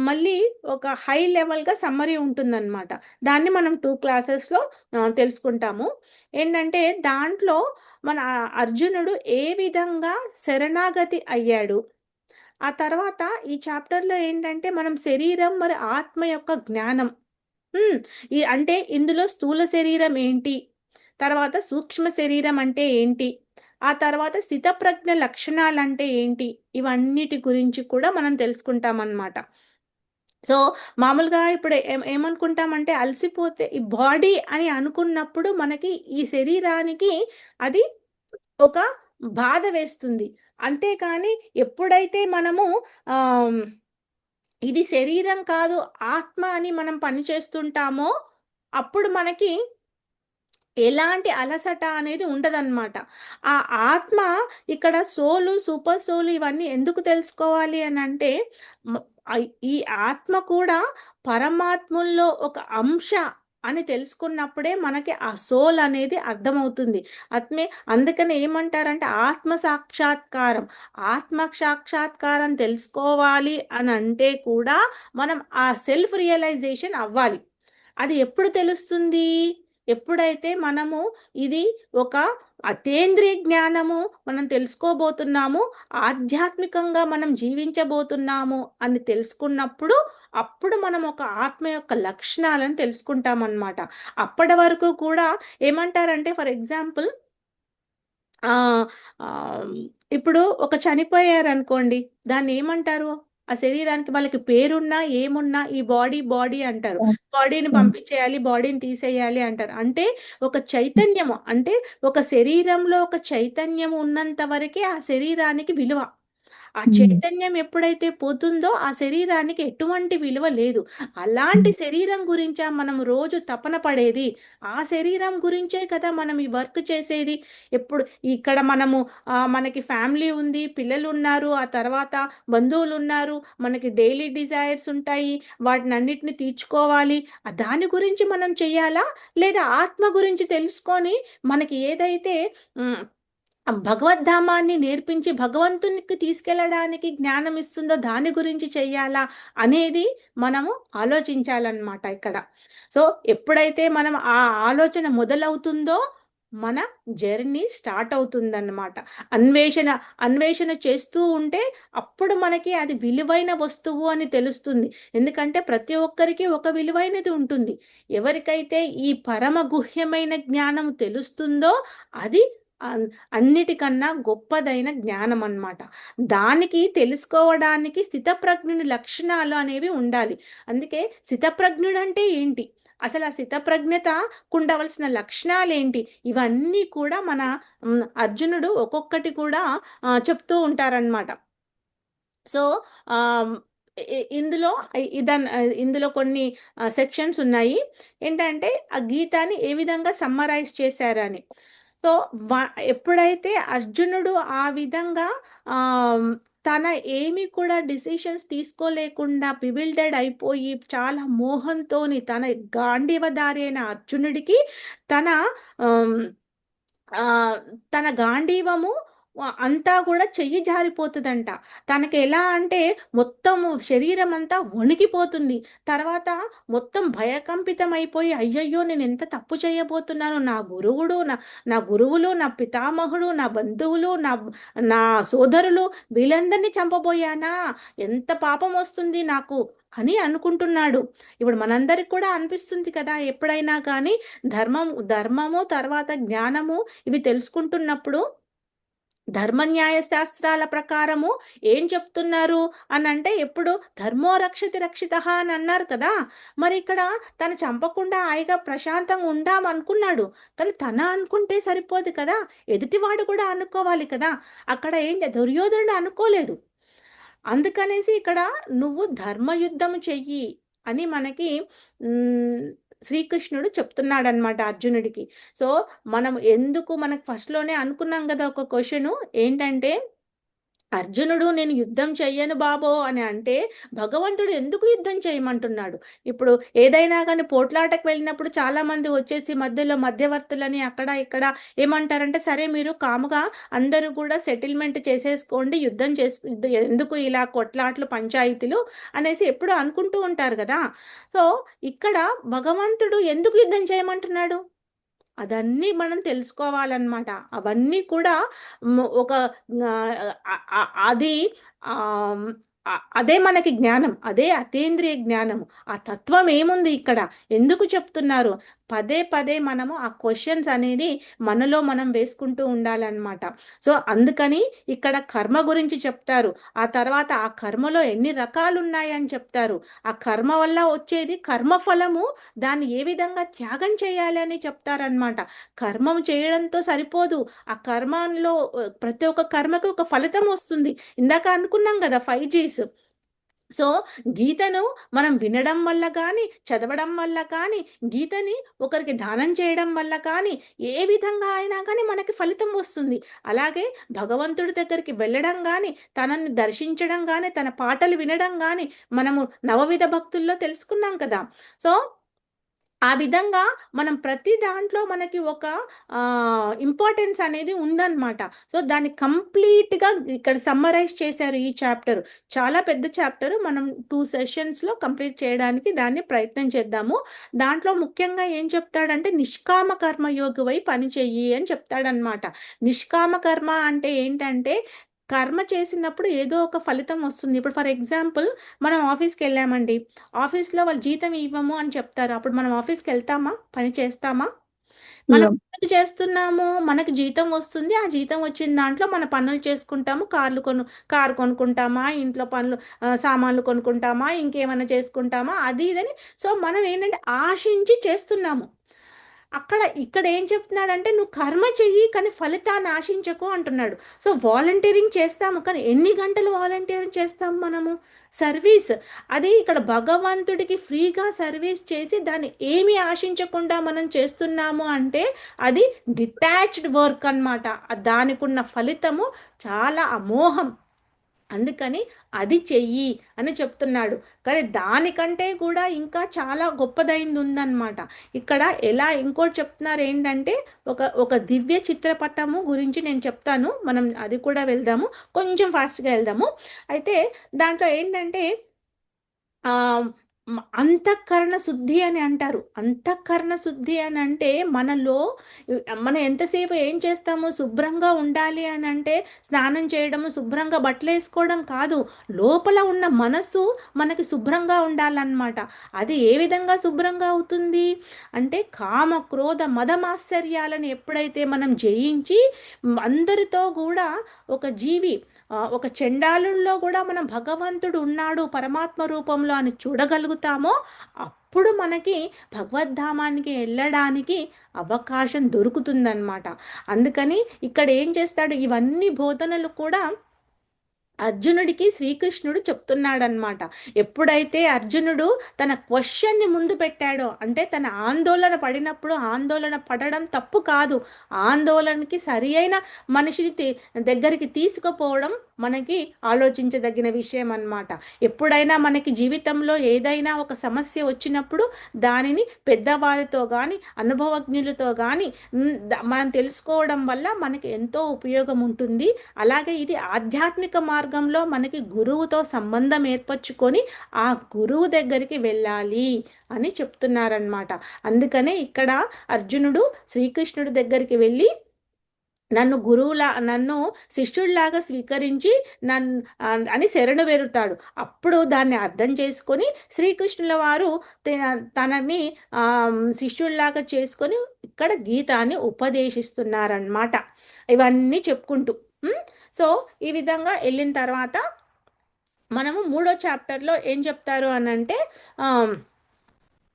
మళ్ళీ ఒక హై లెవెల్గా సమ్మరీ ఉంటుందన్నమాట. దాన్ని మనం 2 క్లాసెస్లో తెలుసుకుంటాము. ఏంటంటే దాంట్లో మన అర్జునుడు ఏ విధంగా శరణాగతి అయ్యాడు, ఆ తర్వాత ఈ చాప్టర్లో ఏంటంటే మనం శరీరం మరి ఆత్మ యొక్క జ్ఞానం, అంటే ఇందులో స్థూల శరీరం ఏంటి, తర్వాత సూక్ష్మ శరీరం అంటే ఏంటి, ఆ తర్వాత స్థితప్రజ్ఞ లక్షణాలు అంటే ఏంటి, ఇవన్నిటి గురించి కూడా మనం తెలుసుకుంటాం అన్నమాట. సో మామూలుగా ఇప్పుడు ఏమనుకుంటామంటే అలసిపోతే ఈ బాడీ అని అనుకున్నప్పుడు మనకి ఈ శరీరానికి అది ఒక బాధ వేస్తుంది. అంతేకాని ఎప్పుడైతే మనము ఇది శరీరం కాదు ఆత్మ అని మనం పని చేస్తుంటామో అప్పుడు మనకి ఎలాంటి అలసట అనేది ఉండదన్నమాట. ఆ ఆత్మ ఇక్కడ సోలు, సూపర్ సోలు ఇవన్నీ ఎందుకు తెలుసుకోవాలి అని అంటే ఈ ఆత్మ కూడా పరమాత్ముల్లో ఒక అంశ అని తెలుసుకున్నప్పుడే మనకి ఆ సోల్ అనేది అర్థమవుతుంది. అందుకని ఏమంటారంటే ఆత్మ సాక్షాత్కారం. ఆత్మ సాక్షాత్కారం తెలుసుకోవాలి అని అంటే కూడా మనం ఆ సెల్ఫ్ రియలైజేషన్ అవ్వాలి. అది ఎప్పుడు తెలుస్తుంది, ఎప్పుడైతే మనము ఇది ఒక అతేంద్రియ జ్ఞానము మనం తెలుసుకోబోతున్నాము, ఆధ్యాత్మికంగా మనం జీవించబోతున్నాము అని తెలుసుకున్నప్పుడు అప్పుడు మనం ఒక ఆత్మ యొక్క లక్షణాలను తెలుసుకుంటామన్నమాట. అప్పటి వరకు కూడా ఏమంటారంటే ఫర్ ఎగ్జాంపుల్ ఇప్పుడు ఒక చనిపోయారనుకోండి, దాన్ని ఏమంటారు, ఆ శరీరానికి వాళ్ళకి పేరున్నా ఏమున్నా ఈ బాడీ బాడీ అంటారు. బాడీని పంపించేయాలి, బాడీని తీసేయాలి అంటారు. అంటే ఒక చైతన్యము, అంటే ఒక శరీరంలో ఒక చైతన్యం ఉన్నంత వరకే ఆ శరీరానికి విలువ. ఆ చైతన్యం ఎప్పుడైతే పోతుందో ఆ శరీరానికి ఎటువంటి విలువ లేదు. అలాంటి శరీరం గురించా మనం రోజు తపన పడేది, ఆ శరీరం గురించే కదా మనం ఈ వర్క్ చేసేది. ఎప్పుడు ఇక్కడ మనము మనకి ఫ్యామిలీ ఉంది, పిల్లలు ఉన్నారు, ఆ తర్వాత బంధువులు ఉన్నారు, మనకి డైలీ డిజైర్స్ ఉంటాయి, వాటిని అన్నిటిని తీర్చుకోవాలి. దాని గురించి మనం చెయ్యాలా, లేదా ఆత్మ గురించి తెలుసుకొని మనకి ఏదైతే భగవద్ధామాన్ని నేర్పించి భగవంతునికి తీసుకెళ్ళడానికి జ్ఞానం ఇస్తుందో దాని గురించి చెయ్యాలా అనేది మనము ఆలోచించాలన్నమాట ఇక్కడ. సో ఎప్పుడైతే మనం ఆ ఆలోచన మొదలవుతుందో మన జర్నీ స్టార్ట్ అవుతుందన్నమాట. అన్వేషణ చేస్తూ ఉంటే అప్పుడు మనకి అది విలువైన వస్తువు అని తెలుస్తుంది. ఎందుకంటే ప్రతి ఒక్కరికి ఒక విలువైనది ఉంటుంది. ఎవరికైతే ఈ పరమ గుహ్యమైన జ్ఞానం తెలుస్తుందో అది అన్నిటికన్నా గొప్పదైన జ్ఞానం అన్నమాట. దానికి తెలుసుకోవడానికి స్థితప్రజ్ఞుని లక్షణాలు అనేవి ఉండాలి. అందుకే స్థితప్రజ్ఞుడు అంటే ఏంటి, అసలు ఆ స్థితప్రజ్ఞతకు ఉండవలసిన లక్షణాలు ఏంటి, ఇవన్నీ కూడా మన అర్జునుడు ఒక్కొక్కటి కూడా చెప్తూ ఉంటారనమాట. సో ఇందులో ఇందులో కొన్ని సెక్షన్స్ ఉన్నాయి. ఏంటంటే ఆ గీతాన్ని ఏ విధంగా సమ్మరైజ్ చేశారని. సో ఎప్పుడైతే అర్జునుడు ఆ విధంగా తన ఏమి కూడా డిసిషన్స్ తీసుకోలేకుండా బివిల్డెడ్ అయిపోయి చాలా మోహంతోని తన గాంధీవధారి అయిన అర్జునుడికి తన తన గాంధీవము అంతా కూడా చెయ్యి జారిపోతుందంట. తనకి ఎలా అంటే మొత్తము శరీరం అంతా వణికిపోతుంది. తర్వాత మొత్తం భయకంపితం అయిపోయి అయ్యయ్యో నేను ఎంత తప్పు చేయబోతున్నాను, నా గురువులు, నా పితామహుడు, నా బంధువులు, నా సోదరులు వీళ్ళందరినీ చంపబోయానా, ఎంత పాపం వస్తుంది నాకు అని అనుకుంటున్నాడు. ఇప్పుడు మనందరికి కూడా అనిపిస్తుంది కదా, ఎప్పుడైనా కానీ ధర్మము తర్వాత జ్ఞానము ఇవి తెలుసుకుంటున్నప్పుడు ధర్మ న్యాయ శాస్త్రాల ప్రకారము ఏం చెప్తున్నారు అని అంటే ఎప్పుడు ధర్మో రక్షతి రక్షిత అని అన్నారు కదా. మరి ఇక్కడ తను చంపకుండా హాయిగా ప్రశాంతంగా ఉండామనుకున్నాడు, కానీ తన అనుకుంటే సరిపోదు కదా, ఎదుటివాడు కూడా అనుకోవాలి కదా. అక్కడ ఏం దుర్యోధనుడు అనుకోలేదు. అందుకనేసి ఇక్కడ నువ్వు ధర్మయుద్ధం చెయ్యి అని మనకి శ్రీకృష్ణుడు చెప్తున్నాడనమాట అర్జునుడికి. సో మనం ఎందుకు మనకు ఫస్ట్లోనే అనుకున్నాం కదా ఒక క్వశ్చను ఏంటంటే, అర్జునుడు నేను యుద్ధం చెయ్యను బాబో అని అంటే భగవంతుడు ఎందుకు యుద్ధం చేయమంటున్నాడు? ఇప్పుడు ఏదైనా కానీ పోట్లాటకు వెళ్ళినప్పుడు చాలామంది వచ్చేసి మధ్యలో మధ్యవర్తులని అక్కడ ఇక్కడ ఏమంటారంటే, సరే మీరు కాముగా అందరూ కూడా సెటిల్మెంట్ చేసేసుకోండి, యుద్ధం ఎందుకు ఇలా కొట్లాట్లు పంచాయతీలు అనేసి ఎప్పుడు అనుకుంటూ ఉంటారు కదా. సో ఇక్కడ భగవంతుడు ఎందుకు యుద్ధం చేయమంటున్నాడు? అదన్నీ మనం తెలుసుకోవాలన్నమాట. అవన్నీ కూడా ఒక అది అదే మనకి జ్ఞానం, అదే అతీంద్రియ జ్ఞానము. ఆ తత్వం ఏముంది ఇక్కడ, ఎందుకు చెప్తున్నారు? పదే పదే మనము ఆ క్వశ్చన్స్ అనేది మనలో మనం వేసుకుంటూ ఉండాలన్నమాట. సో అందుకని ఇక్కడ కర్మ గురించి చెప్తారు, ఆ తర్వాత ఆ కర్మలో ఎన్ని రకాలు ఉన్నాయని చెప్తారు, ఆ కర్మ వల్ల వచ్చేది కర్మఫలము, దాన్ని ఏ విధంగా త్యాగం చేయాలి అని చెప్తారనమాట. కర్మం చేయడంతో సరిపోదు, ఆ కర్మంలో ప్రతి ఒక్క కర్మకు ఒక ఫలితం వస్తుంది. ఇందాక అనుకున్నాం కదా 5Gs. సో గీతను మనం వినడం వల్ల కానీ, చదవడం వల్ల కానీ, గీతని ఒకరికి దానం చేయడం వల్ల కానీ, ఏ విధంగా అయినా కానీ మనకి ఫలితం వస్తుంది. అలాగే భగవంతుడి దగ్గరికి వెళ్ళడం కానీ, తనని దర్శించడం కానీ, తన పాటలు వినడం కానీ మనము నవవిధ భక్తుల్లో తెలుసుకున్నాం కదా. సో ఆ విధంగా మనం ప్రతి దాంట్లో మనకి ఒక ఇంపార్టెన్స్ అనేది ఉందన్నమాట. సో దాన్ని కంప్లీట్గా ఇక్కడ సమ్మరైజ్ చేశారు ఈ చాప్టర్. చాలా పెద్ద చాప్టర్, మనం 2 సెషన్స్లో కంప్లీట్ చేయడానికి దాన్ని ప్రయత్నం చేద్దాము. దాంట్లో ముఖ్యంగా ఏం చెప్తాడంటే నిష్కామ కర్మయోగి పని చెయ్యి అని చెప్తాడనమాట. నిష్కామ కర్మ అంటే ఏంటంటే, కర్మ చేసినప్పుడు ఏదో ఒక ఫలితం వస్తుంది. ఇప్పుడు ఫర్ ఎగ్జాంపుల్ మనం ఆఫీస్కి వెళ్ళామండి, ఆఫీస్లో వాళ్ళు జీతం ఇవ్వము అని చెప్తారు, అప్పుడు మనం ఆఫీస్కి వెళ్తామా, పని చేస్తామా? మనం ఎందుకు చేస్తున్నాము? మనకి జీతం వస్తుంది, ఆ జీతం వచ్చిన దాంట్లో మన పనులు చేసుకుంటాము, కారు కొనుక్కుంటామా, ఇంట్లో పనులు సామాన్లు కొనుక్కుంటామా, ఇంకేమైనా చేసుకుంటామా, అది ఇదని. సో మనం ఏంటంటే ఆశించి చేస్తున్నాము. ఇక్కడ ఏం చెప్తున్నాడంటే, నువ్వు కర్మ చెయ్యి కానీ ఫలితాన్ని ఆశించకు అంటున్నాడు. సో వాలంటీరింగ్ చేస్తాము, కానీ ఎన్ని గంటలు వాలంటీరింగ్ చేస్తాము మనము? సర్వీస్. అది ఇక్కడ భగవంతుడికి ఫ్రీగా సర్వీస్ చేసి దాన్ని ఏమీ ఆశించకుండా మనం చేస్తున్నాము అంటే అది డిటాచ్డ్ వర్క్ అన్నమాట. దానికి ఉన్న ఫలితము చాలా అమోఘం. అందుకని అది చెయ్యి అని చెప్తున్నాడు. కానీ దానికంటే కూడా ఇంకా చాలా గొప్పదైంది ఉందన్నమాట. ఇక్కడ ఎలా ఇంకోటి చెప్తున్నారు ఏంటంటే, ఒక దివ్య చిత్రపటము గురించి నేను చెప్తాను, మనం అది కూడా వెళ్దాము, కొంచెం ఫాస్ట్గా వెళ్దాము. అయితే దాంట్లో ఏంటంటే అంతఃకరణ శుద్ధి అని అంటారు. అంతఃకరణ శుద్ధి అని అంటే మనలో మనం ఎంతసేపు ఏం చేస్తాము, శుభ్రంగా ఉండాలి అని అంటే స్నానం చేయడము, శుభ్రంగా బట్టలు వేసుకోవడం కాదు, లోపల ఉన్న మనస్సు మనకి శుభ్రంగా ఉండాలన్నమాట. అది ఏ విధంగా శుభ్రంగా అవుతుంది అంటే, కామ క్రోధ మదమాశ్చర్యాలను ఎప్పుడైతే మనం జయించి అందరితో కూడా ఒక జీవి, ఒక చండాలుల్లో కూడా మనం భగవంతుడు ఉన్నాడు పరమాత్మ రూపంలో అని చూడగలుగుతామో అప్పుడు మనకి భగవద్ధామానికి వెళ్ళడానికి అవకాశం దొరుకుతుందన్నమాట. అందుకని ఇక్కడ ఏం చేస్తాడు, ఇవన్నీ బోధనలు కూడా అర్జునుడికి శ్రీకృష్ణుడు చెప్తున్నాడనమాట. ఎప్పుడైతే అర్జునుడు తన క్వశ్చన్ని ముందు పెట్టాడో, అంటే తన ఆందోళన పడినప్పుడు, ఆందోళన పడడం తప్పు కాదు, ఆందోళనకి సరి అయిన మనిషిని దగ్గరికి తీసుకుపోవడం మనకి ఆలోచించదగిన విషయం అన్నమాట. ఎప్పుడైనా మనకి జీవితంలో ఏదైనా ఒక సమస్య వచ్చినప్పుడు దానిని పెద్దవారితో కానీ, అనుభవజ్ఞులతో కానీ మనం తెలుసుకోవడం వల్ల మనకి ఎంతో ఉపయోగం ఉంటుంది. అలాగే ఇది ఆధ్యాత్మిక మార్గంలో మనకి గురువుతో సంబంధం ఏర్పరచుకొని ఆ గురువు దగ్గరికి వెళ్ళాలి అని చెప్తున్నారనమాట. అందుకనే ఇక్కడ అర్జునుడు శ్రీకృష్ణుడి దగ్గరికి వెళ్ళి నన్ను శిష్యుడిలాగా స్వీకరించి అని శరణు వేరుతాడు. అప్పుడు దాన్ని అర్థం చేసుకొని శ్రీకృష్ణుల వారు తనని శిష్యుడిలాగా చేసుకొని ఇక్కడ గీతాన్ని ఉపదేశిస్తున్నారన్నమాట. ఇవన్నీ చెప్పుకుంటూ సో ఈ విధంగా వెళ్ళిన తర్వాత మనము 3వ చాప్టర్లో ఏం చెప్తారు అని అంటే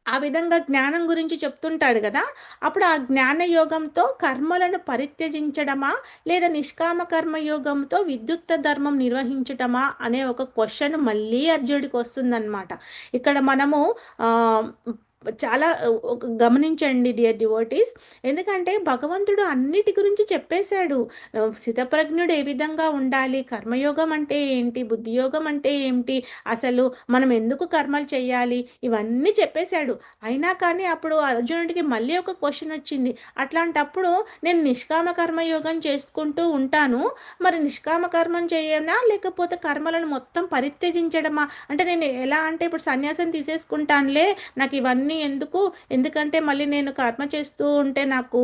ఆ విధంగా జ్ఞానం గురించి చెప్తుంటాడు కదా, అప్పుడు ఆ జ్ఞాన యోగంతో కర్మలను పరిత్యజించడమా లేదా నిష్కామ కర్మయోగంతో విద్యుక్త ధర్మం నిర్వహించటమా అనే ఒక క్వశ్చన్ మళ్ళీ అర్జునుడికి వస్తుందన్నమాట. ఇక్కడ మనము ఆ, చాలా గమనించండి డియర్ డివోటీస్, ఎందుకంటే భగవంతుడు అన్నిటి గురించి చెప్పేశాడు. స్థితప్రజ్ఞుడు ఏ విధంగా ఉండాలి, కర్మయోగం అంటే ఏంటి, బుద్ధియోగం అంటే ఏంటి, అసలు మనం ఎందుకు కర్మలు చేయాలి, ఇవన్నీ చెప్పేశాడు. అయినా కానీ అప్పుడు అర్జునుడికి మళ్ళీ ఒక క్వశ్చన్ వచ్చింది. అట్లాంటప్పుడు నేను నిష్కామ కర్మయోగం చేసుకుంటూ ఉంటాను, మరి నిష్కామ కర్మం చేయనా లేకపోతే కర్మలను మొత్తం పరిత్యజించడమా, అంటే నేను ఎలా అంటే ఇప్పుడు సన్యాసం తీసేసుకుంటానులే, నాకు ఇవన్నీ ఎందుకు, ఎందుకంటే మళ్ళీ నేను కర్మ చేస్తూ ఉంటే నాకు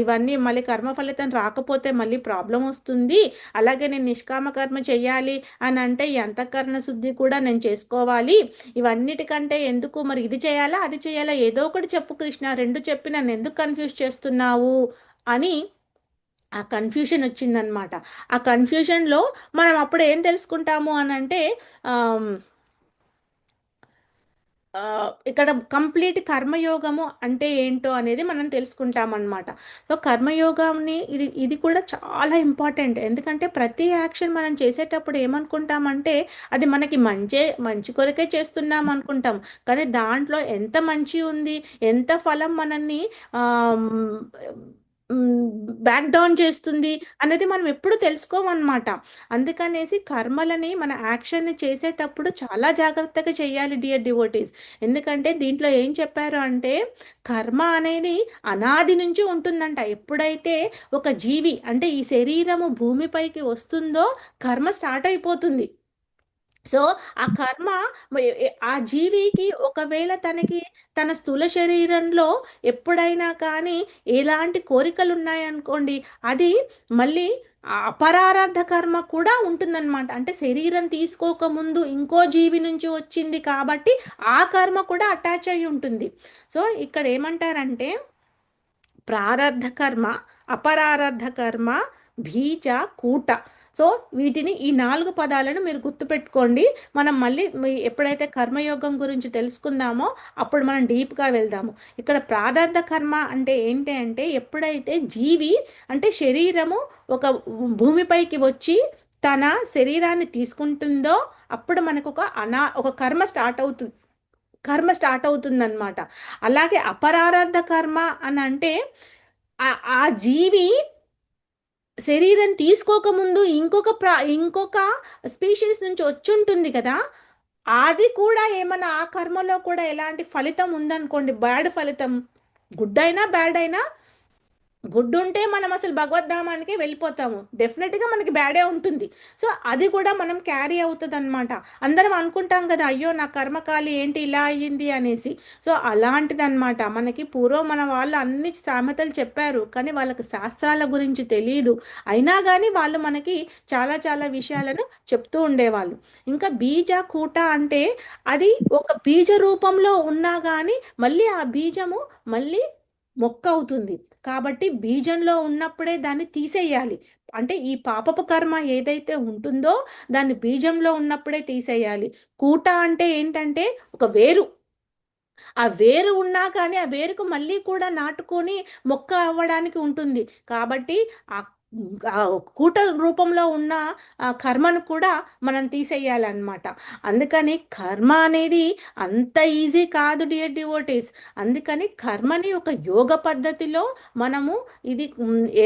ఇవన్నీ మళ్ళీ కర్మ ఫలితం రాకపోతే మళ్ళీ ప్రాబ్లం వస్తుంది, అలాగే నేను నిష్కామ కర్మ చేయాలి అని అంటే ఈ అంతఃకరణ శుద్ధి కూడా నేను చేసుకోవాలి, ఇవన్నిటికంటే ఎందుకు మరి ఇది చేయాలా అది చేయాలా, ఏదో ఒకటి చెప్పు కృష్ణ, రెండు చెప్పి నన్ను ఎందుకు కన్ఫ్యూజ్ చేస్తున్నావు అని ఆ కన్ఫ్యూషన్ వచ్చిందనమాట. ఆ కన్ఫ్యూషన్లో మనం అప్పుడు ఏం తెలుసుకుంటాము అని అంటే ఇక్కడ కంప్లీట్ కర్మయోగము అంటే ఏంటో అనేది మనం తెలుసుకుంటామన్నమాట. సో కర్మయోగాన్ని ఇది కూడా చాలా ఇంపార్టెంట్, ఎందుకంటే ప్రతి యాక్షన్ మనం చేసేటప్పుడు ఏమనుకుంటామంటే అది మనకి మంచి కొరకే చేస్తున్నాం అనుకుంటాం, కానీ దాంట్లో ఎంత మంచి ఉంది, ఎంత ఫలం మనల్ని బ్యాక్ డౌన్ చేస్తుంది అనేది మనం ఎప్పుడు తెలుసుకోమన్నమాట. అందుకనేసి కర్మలని మన యాక్షన్ని చేసేటప్పుడు చాలా జాగ్రత్తగా చేయాలి డియర్ డివోటీస్. ఎందుకంటే దీంట్లో ఏం చెప్పారు అంటే కర్మ అనేది అనాది నుంచి ఉంటుందంట. ఎప్పుడైతే ఒక జీవి అంటే ఈ శరీరము భూమిపైకి వస్తుందో కర్మ స్టార్ట్ అయిపోతుంది. సో ఆ కర్మ ఆ జీవికి ఒకవేళ తన స్థూల శరీరంలో ఎప్పుడైనా కానీ ఎలాంటి కోరికలు ఉన్నాయనుకోండి, అది మళ్ళీ అపరారాధ కర్మ కూడా ఉంటుందన్నమాట. అంటే శరీరం తీసుకోకముందు ఇంకో జీవి నుంచి వచ్చింది కాబట్టి ఆ కర్మ కూడా అటాచ్ అయి ఉంటుంది. సో ఇక్కడ ఏమంటారంటే ప్రారబ్ధ కర్మ, అపరారబ్ధ కర్మ, బీజ, కూట. సో వీటిని ఈ 4 పదాలను మీరు గుర్తుపెట్టుకోండి. మనం మళ్ళీ ఎప్పుడైతే కర్మయోగం గురించి తెలుసుకుందామో అప్పుడు మనం డీప్గా వెళ్దాము. ఇక్కడ ప్రారబ్ధ కర్మ అంటే ఏంటి అంటే ఎప్పుడైతే జీవి అంటే శరీరము ఒక భూమిపైకి వచ్చి తన శరీరాన్ని తీసుకుంటుందో అప్పుడు మనకు ఒక కర్మ స్టార్ట్ అవుతుందన్నమాట. అలాగే అపరారబ్ధ కర్మ అని అంటే ఆ జీవి శరీరం తీసుకోకముందు ఇంకొక స్పీషీస్ నుంచి వచ్చి ఉంటుంది కదా, అది కూడా ఏమన్నా ఆ కర్మలో కూడా ఎలాంటి ఫలితం ఉందనుకోండి, బ్యాడ్ ఫలితం, గుడ్ అయినా బ్యాడ్ అయినా, గుడ్ ఉంటే మనం అసలు భగవద్ధామానికి వెళ్ళిపోతాము, డెఫినెట్గా మనకి బ్యాడే ఉంటుంది. సో అది కూడా మనం క్యారీ అవుతుంది అనమాట. అందరం అనుకుంటాం కదా, అయ్యో నా కర్మకాలి ఏంటి ఇలా అయ్యింది అనేసి. సో అలాంటిది అనమాట. మనకి పూర్వం మన వాళ్ళు అన్ని సామెతలు చెప్పారు, కానీ వాళ్ళకి శాస్త్రాల గురించి తెలియదు, అయినా కానీ వాళ్ళు మనకి చాలా చాలా విషయాలను చెప్తూ ఉండేవాళ్ళు. ఇంకా బీజ కూట అంటే అది ఒక బీజ రూపంలో ఉన్నా కానీ మళ్ళీ ఆ బీజము మళ్ళీ మొక్క అవుతుంది. కాబట్టి బీజంలో ఉన్నప్పుడే దాన్ని తీసేయాలి. అంటే ఈ పాపపు కర్మ ఏదైతే ఉంటుందో దాన్ని బీజంలో ఉన్నప్పుడే తీసేయాలి. కూట అంటే ఏంటంటే ఒక వేరు. ఆ వేరు ఉన్నా కానీ ఆ వేరుకు మళ్ళీ కూడా నాటుకొని మొక్క అవ్వడానికి ఉంటుంది. కాబట్టి ఆ కూట రూపంలో ఉన్న ఆ కర్మను కూడా మనం తీసేయాలన్నమాట. అందుకని కర్మ అనేది అంత ఈజీ కాదు డియర్ డివోటీస్. అందుకని కర్మని ఒక యోగ పద్ధతిలో మనము ఇది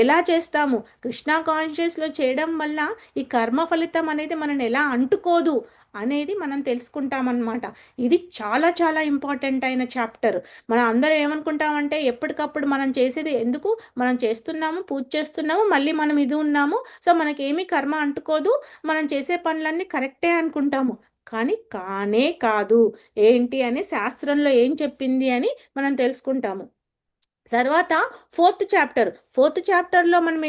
ఎలా చేస్తాము, కృష్ణ కాన్షియస్లో చేయడం వల్ల ఈ కర్మ ఫలితం అనేది మనని ఎలా అంటుకోదు అనేది మనం తెలుసుకుంటామన్నమాట. ఇది చాలా చాలా ఇంపార్టెంట్ అయిన చాప్టర్. మనం అందరం ఏమనుకుంటామంటే ఎప్పటికప్పుడు మనం చేసేది ఎందుకు, మనం చేస్తున్నాము, పూజ చేస్తున్నాము, మళ్ళీ మనం ఇది ఉన్నాము, సో మనకేమీ కర్మ అంటుకోదు, మనం చేసే పనులన్నీ కరెక్టే అనుకుంటాము. కానీ కానే కాదు. ఏంటి అని శాస్త్రంలో ఏం చెప్పింది అని మనం తెలుసుకుంటాము. తర్వాత ఫోర్త్ చాప్టర్లో మనం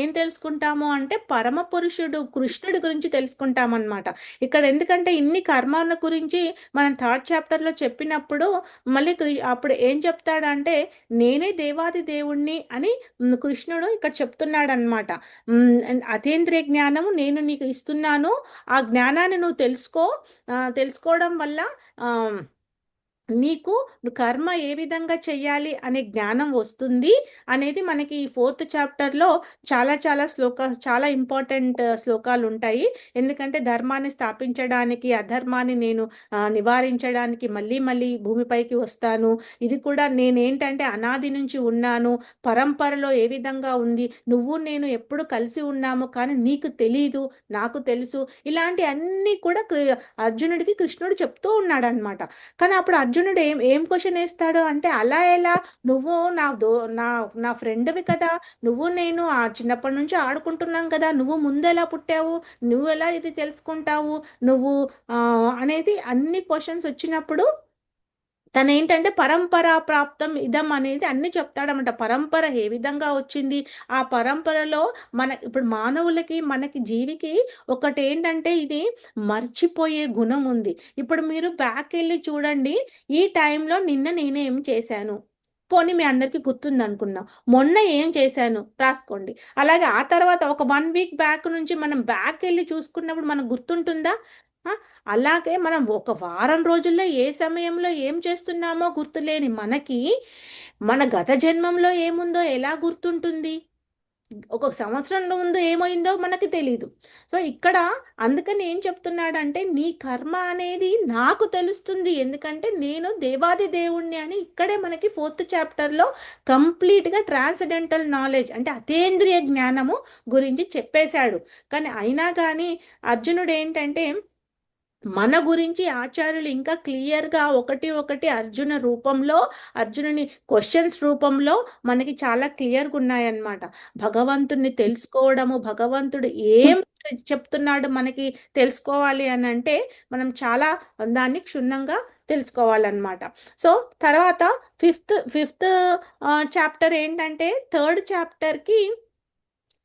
ఏం తెలుసుకుంటాము అంటే పరమ పురుషుడు కృష్ణుడి గురించి తెలుసుకుంటామన్నమాట. ఇక్కడ ఎందుకంటే ఇన్ని కర్మాల గురించి మనం థర్డ్ చాప్టర్లో చెప్పినప్పుడు మళ్ళీ అప్పుడు ఏం చెప్తాడంటే నేనే దేవాది దేవుణ్ణి అని కృష్ణుడు ఇక్కడ చెప్తున్నాడనమాట. అతీంద్రియ జ్ఞానము నేను నీకు ఇస్తున్నాను, ఆ జ్ఞానాన్ని నువ్వు తెలుసుకోవడం వల్ల నీకు కర్మ ఏ విధంగా చెయ్యాలి అనే జ్ఞానం వస్తుంది అనేది మనకి ఈ ఫోర్త్ చాప్టర్లో చాలా ఇంపార్టెంట్ శ్లోకాలు ఉంటాయి. ఎందుకంటే ధర్మాన్ని స్థాపించడానికి, అధర్మాన్ని నేను నివారించడానికి మళ్ళీ మళ్ళీ భూమిపైకి వస్తాను. ఇది కూడా నేనేంటంటే అనాది నుంచి ఉన్నాను, పరంపరలో ఏ విధంగా ఉంది, నువ్వు నేను ఎప్పుడు కలిసి ఉన్నాము కానీ నీకు తెలీదు, నాకు తెలుసు. ఇలాంటి అన్నీ కూడా అర్జునుడికి కృష్ణుడు చెప్తూ ఉన్నాడు అనమాట. కానీ అప్పుడు అర్జునుడు ఏం క్వశ్చన్ వేస్తాడు అంటే అలా ఎలా, నువ్వు నా నా ఫ్రెండ్వి కదా, నువ్వు నేను చిన్నప్పటి నుంచి ఆడుకుంటున్నాం కదా, నువ్వు ముందు ఎలా పుట్టావు, నువ్వు ఎలా ఇది తెలుసుకుంటావు, నువ్వు అనేది అన్ని క్వశ్చన్స్ వచ్చినప్పుడు తను ఏంటంటే పరంపరా ప్రాప్తం ఇదం అనేది అన్ని చెప్తాడనమాట. పరంపర ఏ విధంగా వచ్చింది, ఆ పరంపరలో ఇప్పుడు మానవులకి మనకి జీవికి ఒకటి ఏంటంటే ఇది మర్చిపోయే గుణం ఉంది. ఇప్పుడు మీరు బ్యాక్ వెళ్ళి చూడండి, ఈ టైంలో నిన్న నేనేం చేశాను, పోనీ మీ అందరికీ గుర్తుంది అనుకున్నాం, మొన్న ఏం చేశాను రాసుకోండి. అలాగే ఆ తర్వాత ఒక 1 వీక్ బ్యాక్ నుంచి మనం బ్యాక్ వెళ్ళి చూసుకున్నప్పుడు మనకు గుర్తుంటుందా? అలాగే మనం ఒక వారం రోజుల్లో ఏ సమయంలో ఏం చేస్తున్నామో గుర్తులేని మనకి మన గత జన్మంలో ఏముందో ఎలా గుర్తుంటుంది? ఒక సంవత్సరం ముందు ఏమైందో మనకి తెలీదు. సో ఇక్కడ అందుకని ఏం చెప్తున్నాడంటే నీ కర్మ అనేది నాకు తెలుస్తుంది, ఎందుకంటే నేను దేవాది దేవుణ్ణి అని ఇక్కడే మనకి ఫోర్త్ చాప్టర్లో కంప్లీట్గా ట్రాన్సెండెంటల్ నాలెడ్జ్ అంటే అతీంద్రియ జ్ఞానము గురించి చెప్పేశాడు. కానీ అయినా కానీ అర్జునుడు ఏంటంటే మన గురించి ఆచార్యులు ఇంకా క్లియర్గా ఒకటి అర్జున రూపంలో, అర్జునుని క్వశ్చన్స్ రూపంలో మనకి చాలా క్లియర్గా ఉన్నాయన్నమాట. భగవంతుడిని తెలుసుకోవడము, భగవంతుడు ఏం చెప్తున్నాడు మనకి తెలుసుకోవాలి అని అంటే మనం చాలా దాన్ని క్షుణ్ణంగా తెలుసుకోవాలన్నమాట. సో తర్వాత ఫిఫ్త్ చాప్టర్ ఏంటంటే థర్డ్ చాప్టర్కి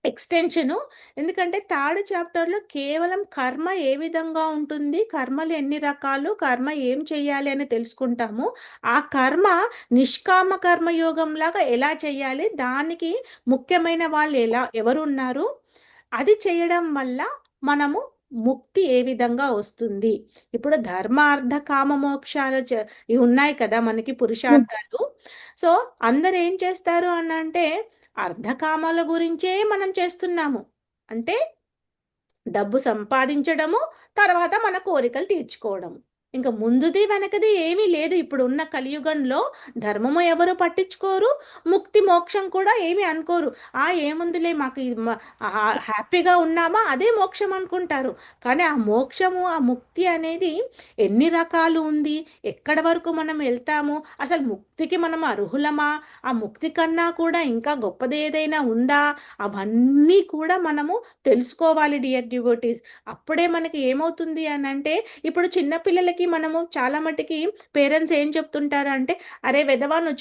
ఎక్స్టెన్షను. ఎందుకంటే థర్డ్ చాప్టర్లో కేవలం కర్మ ఏ విధంగా ఉంటుంది, కర్మలు ఎన్ని రకాలు, కర్మ ఏం చేయాలి అని తెలుసుకుంటాము. ఆ కర్మ నిష్కామ కర్మయోగం లాగా ఎలా చేయాలి, దానికి ముఖ్యమైన వాళ్ళు ఎవరు ఉన్నారు, అది చేయడం వల్ల మనము ముక్తి ఏ విధంగా వస్తుంది. ఇప్పుడు ధర్మ అర్థ కామ మోక్షాలు ఇవి ఉన్నాయి కదా మనకి పురుషార్థాలు. సో అందరు ఏం చేస్తారు అని అంటే అర్ధకామాల గురించే మనం చేస్తున్నాము. అంటే డబ్బు సంపాదించడము, తర్వాత మన కోరికలు తీర్చుకోవడము. ఇంకా ముందుది వెనకది ఏమీ లేదు. ఇప్పుడు ఉన్న కలియుగంలో ధర్మము ఎవరు పట్టించుకోరు, ముక్తి మోక్షం కూడా ఏమీ అనుకోరు. ఏముందిలే మాకు హ్యాపీగా ఉన్నామా అదే మోక్షం అనుకుంటారు. కానీ ఆ మోక్షము, ఆ ముక్తి అనేది ఎన్ని రకాలు ఉంది, ఎక్కడి వరకు మనం వెళ్తాము, అసలు ముక్తికి మనం అర్హులమా, ఆ ముక్తి కన్నా కూడా ఇంకా గొప్పది ఏదైనా ఉందా, అవన్నీ కూడా మనము తెలుసుకోవాలి డియర్ డివోటీస్. అప్పుడే మనకి ఏమవుతుంది అని అంటే ఇప్పుడు చిన్నపిల్లలకి మనము చాలా మటుకి పేరెంట్స్ ఏం చెప్తుంటారు అంటే అరే వెధవా నువ్వు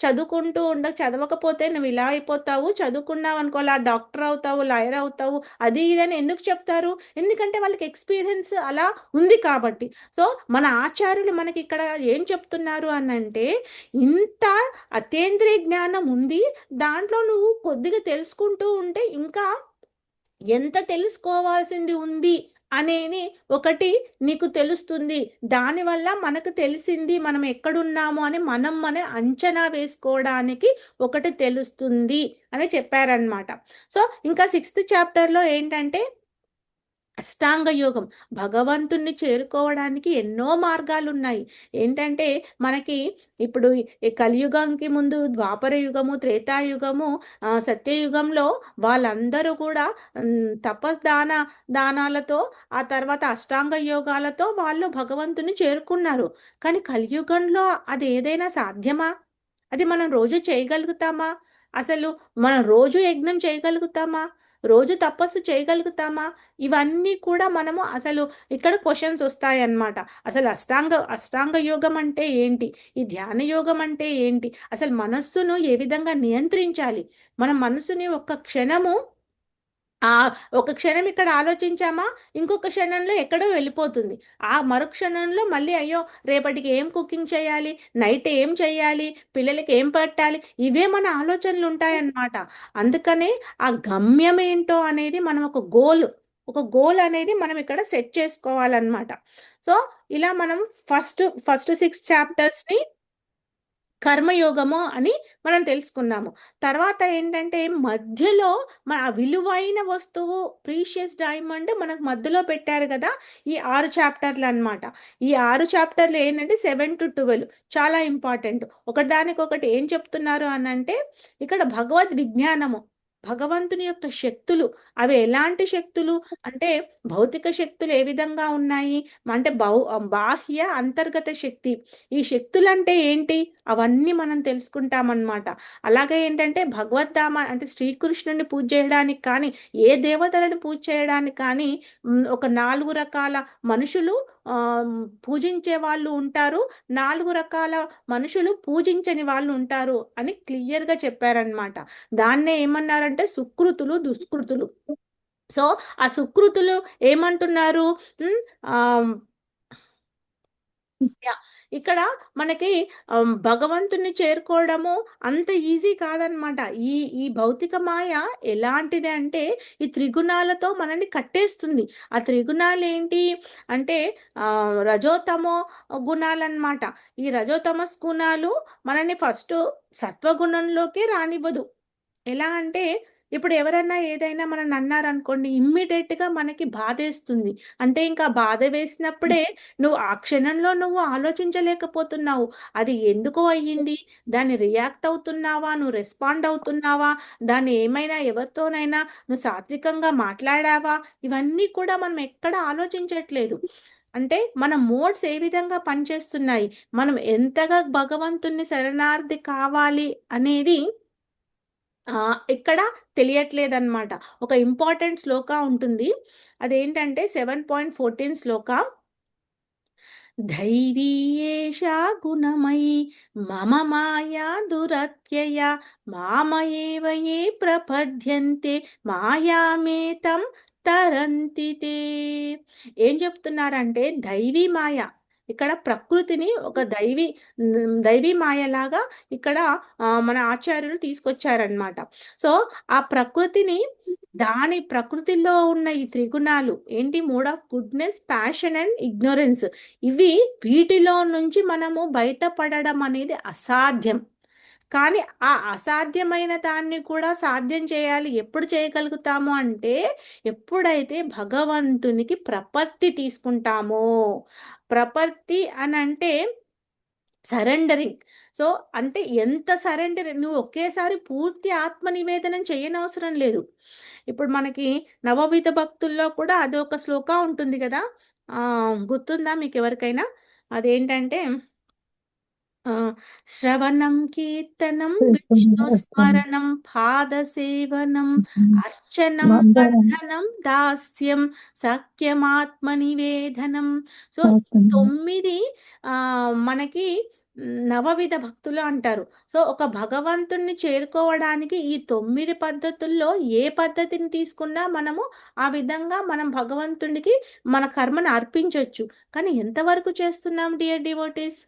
చదువుకుంటూ చదవకపోతే నువ్వు ఇలా అయిపోతావు, చదువుకున్నావు అనుకో అలా డాక్టర్ అవుతావు, లాయర్ అవుతావు, అది ఇదని ఎందుకు చెప్తారు? ఎందుకంటే వాళ్ళకి ఎక్స్పీరియన్స్ అలా ఉంది కాబట్టి. సో మన ఆచార్యులు మనకి ఇక్కడ ఏం చెప్తున్నారు అని అంటే ఇంత అతీంద్రియ జ్ఞానం ఉంది, దాంట్లో నువ్వు కొద్దిగా తెలుసుకుంటూ ఉంటే ఇంకా ఎంత తెలుసుకోవాల్సింది ఉంది అనేది ఒకటి నీకు తెలుస్తుంది. దానివల్ల మనకు తెలిసింది మనం ఎక్కడున్నాము అని మన అంచనా వేసుకోవడానికి ఒకటి తెలుస్తుంది అని చెప్పారనమాట. సో ఇంకా 6th చాప్టర్లో ఏంటంటే అష్టాంగ యోగం, భగవంతుణ్ణి చేరుకోవడానికి ఎన్నో మార్గాలు ఉన్నాయి. ఏంటంటే మనకి ఇప్పుడు ఈ కలియుగంకి ముందు ద్వాపర యుగము, త్రేతాయుగము, సత్యయుగంలో వాళ్ళందరూ కూడా దానాలతో ఆ తర్వాత అష్టాంగ యోగాలతో వాళ్ళు భగవంతుని చేరుకున్నారు. కానీ కలియుగంలో అది ఏదైనా సాధ్యమా? అది మనం రోజు చేయగలుగుతామా? అసలు మనం రోజు యజ్ఞం చేయగలుగుతామా? రోజు తపస్సు చేయగలుగుతామా? ఇవన్నీ కూడా మనము అసలు ఇక్కడ క్వశ్చన్స్ వస్తాయన్నమాట. అసలు అష్టాంగ యోగం అంటే ఏంటి? ఈ ధ్యాన యోగం అంటే ఏంటి? అసలు మనస్సును ఏ విధంగా నియంత్రించాలి? మన మనస్సుని ఒక్క క్షణము ఆ ఒక క్షణం ఇక్కడ ఆలోచించామా, ఇంకొక క్షణంలో ఎక్కడో వెళ్ళిపోతుంది. ఆ మరుక్షణంలో మళ్ళీ అయ్యో రేపటికి ఏం కుకింగ్ చేయాలి, నైట్ ఏం చేయాలి, పిల్లలకి ఏం పెట్టాలి, ఇవే మన ఆలోచనలు ఉంటాయన్నమాట. అందుకనే ఆ గమ్యం ఏంటో అనేది మనం ఒక గోల్ అనేది మనం ఇక్కడ సెట్ చేసుకోవాలన్నమాట. సో ఇలా మనం ఫస్ట్ ఫస్ట్ 6 చాప్టర్స్ని కర్మయోగము అని మనం తెలుసుకున్నాము. తర్వాత ఏంటంటే మధ్యలో మన ఆ విలువైన వస్తువు ప్రీషియస్ డైమండ్ మనకు మధ్యలో పెట్టారు కదా, ఈ 6 చాప్టర్లు అన్నమాట. ఈ 6 చాప్టర్లు ఏంటంటే 7 to 12 చాలా ఇంపార్టెంట్. ఒకదానికొకటి ఏం చెప్తున్నారు అని అంటే, ఇక్కడ భగవద్ విజ్ఞానము, భగవంతుని యొక్క శక్తులు, అవి ఎలాంటి శక్తులు అంటే భౌతిక శక్తులు ఏ విధంగా ఉన్నాయి అంటే బాహ్య అంతర్గత శక్తి. ఈ శక్తులు అంటే ఏంటి అవన్నీ మనం తెలుసుకుంటామన్నమాట. అలాగే ఏంటంటే భగవద్ధామ అంటే శ్రీకృష్ణుని పూజ చేయడానికి కానీ, ఏ దేవతలను పూజ చేయడానికి కానీ ఒక 4 రకాల మనుషులు ఆ, పూజించే వాళ్ళు ఉంటారు, 4 రకాల మనుషులు పూజించని వాళ్ళు ఉంటారు అని క్లియర్గా చెప్పారనమాట. దాన్నే ఏమన్నారంటే సుకృతులు దుష్కృతులు. సో ఆ సుకృతులు ఏమంటున్నారు? ఉమ్, ఆ యా, ఇక్కడ మనకి భగవంతుని చేరుకోవడము అంత ఈజీ కాదనమాట. ఈ ఈ భౌతిక మాయ ఎలాంటిది అంటే ఈ త్రిగుణాలతో మనల్ని కట్టేస్తుంది. ఆ త్రిగుణాలు ఏంటి అంటే రజోతమో గుణాలన్నమాట. ఈ రజోతమస్ గుణాలు మనల్ని ఫస్ట్ సత్వగుణంలోకి రానివ్వదు. ఎలా అంటే ఇప్పుడు ఎవరన్నా ఏదైనా మనం అన్నారనుకోండి, ఇమ్మీడియట్గా మనకి బాధేస్తుంది. అంటే ఇంకా బాధ వేసినప్పుడే నువ్వు ఆ క్షణంలో నువ్వు ఆలోచించలేకపోతున్నావు. అది ఎందుకో అయ్యింది, దాన్ని రియాక్ట్ అవుతున్నావా, నువ్వు రెస్పాండ్ అవుతున్నావా, దాన్ని ఏమైనా ఎవరితోనైనా నువ్వు సాత్వికంగా మాట్లాడావా, ఇవన్నీ కూడా మనం ఎక్కడ ఆలోచించట్లేదు. అంటే మన మోడ్స్ ఏ విధంగా పనిచేస్తున్నాయి, మనం ఎంతగా భగవంతుని శరణార్థి కావాలి అనేది ఇక్కడ తెలియట్లేదన్నమాట. ఒక ఇంపార్టెంట్ శ్లోక ఉంటుంది. అదేంటంటే 7.14 శ్లోక. ధైవీ ఏషా గుణమయీ మమ మాయా దురత్యయ మామయేవ ఏ ప్రపద్యంతే మాయామేతం తరంతి తే. ఏం చెప్తున్నారంటే దైవీ మాయ, ఇక్కడ ప్రకృతిని ఒక దైవీ మాయలాగా ఇక్కడ మన ఆచార్యులు తీసుకొచ్చారనమాట. సో ఆ ప్రకృతిని, దాని ప్రకృతిలో ఉన్న ఈ త్రిగుణాలు ఏంటి, mode of goodness, passion and ignorance, వీటిలో నుంచి మనము బయటపడడం అనేది అసాధ్యం. కానీ ఆ అసాధ్యమైన దాన్ని కూడా సాధ్యం చేయాలి. ఎప్పుడు చేయగలుగుతాము అంటే ఎప్పుడైతే భగవంతునికి ప్రపత్తి తీసుకుంటామో. ప్రపత్తి అని అంటే సరెండరింగ్. సో అంటే ఎంత సరెండర్, నువ్వు ఒకేసారి పూర్తి ఆత్మ నివేదనం చేయనవసరం లేదు. ఇప్పుడు మనకి నవవిధ భక్తుల్లో కూడా అదొక శ్లోక ఉంటుంది కదా, గుర్తుందా మీకు ఎవరికైనా? అదేంటంటే శ్రవణం కీర్తనం విష్ణు స్మరణం పాదసేవనం అర్చనం బంధనం దాస్యం సఖ్యమాత్మ నివేదనం. సో 9 మనకి నవవిధ భక్తులు అంటారు. సో ఒక భగవంతుణ్ణి చేరుకోవడానికి ఈ 9 పద్ధతుల్లో ఏ పద్ధతిని తీసుకున్నా మనము ఆ విధంగా మనం భగవంతుడికి మన కర్మను అర్పించవచ్చు. కానీ ఎంతవరకు చేస్తున్నాం డియర్ డివోటీస్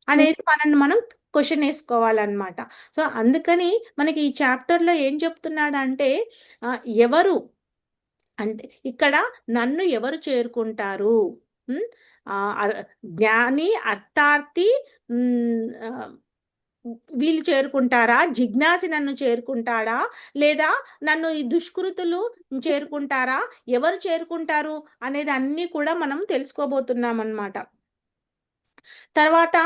అనేది మనం క్వశ్చన్ వేసుకోవాలన్నమాట. సో అందుకని మనకి ఈ చాప్టర్లో ఏం చెప్తున్నాడంటే ఎవరు అంటే ఇక్కడ నన్ను ఎవరు చేరుకుంటారు, జ్ఞాని అర్థార్థి వీళ్ళు చేరుకుంటారా, జిజ్ఞాసి నన్ను చేరుకుంటాడా, లేదా నన్ను ఈ దుష్కృతులు చేరుకుంటారా, ఎవరు చేరుకుంటారు అనేది అన్నీ కూడా మనం తెలుసుకోబోతున్నాం అన్నమాట. తర్వాత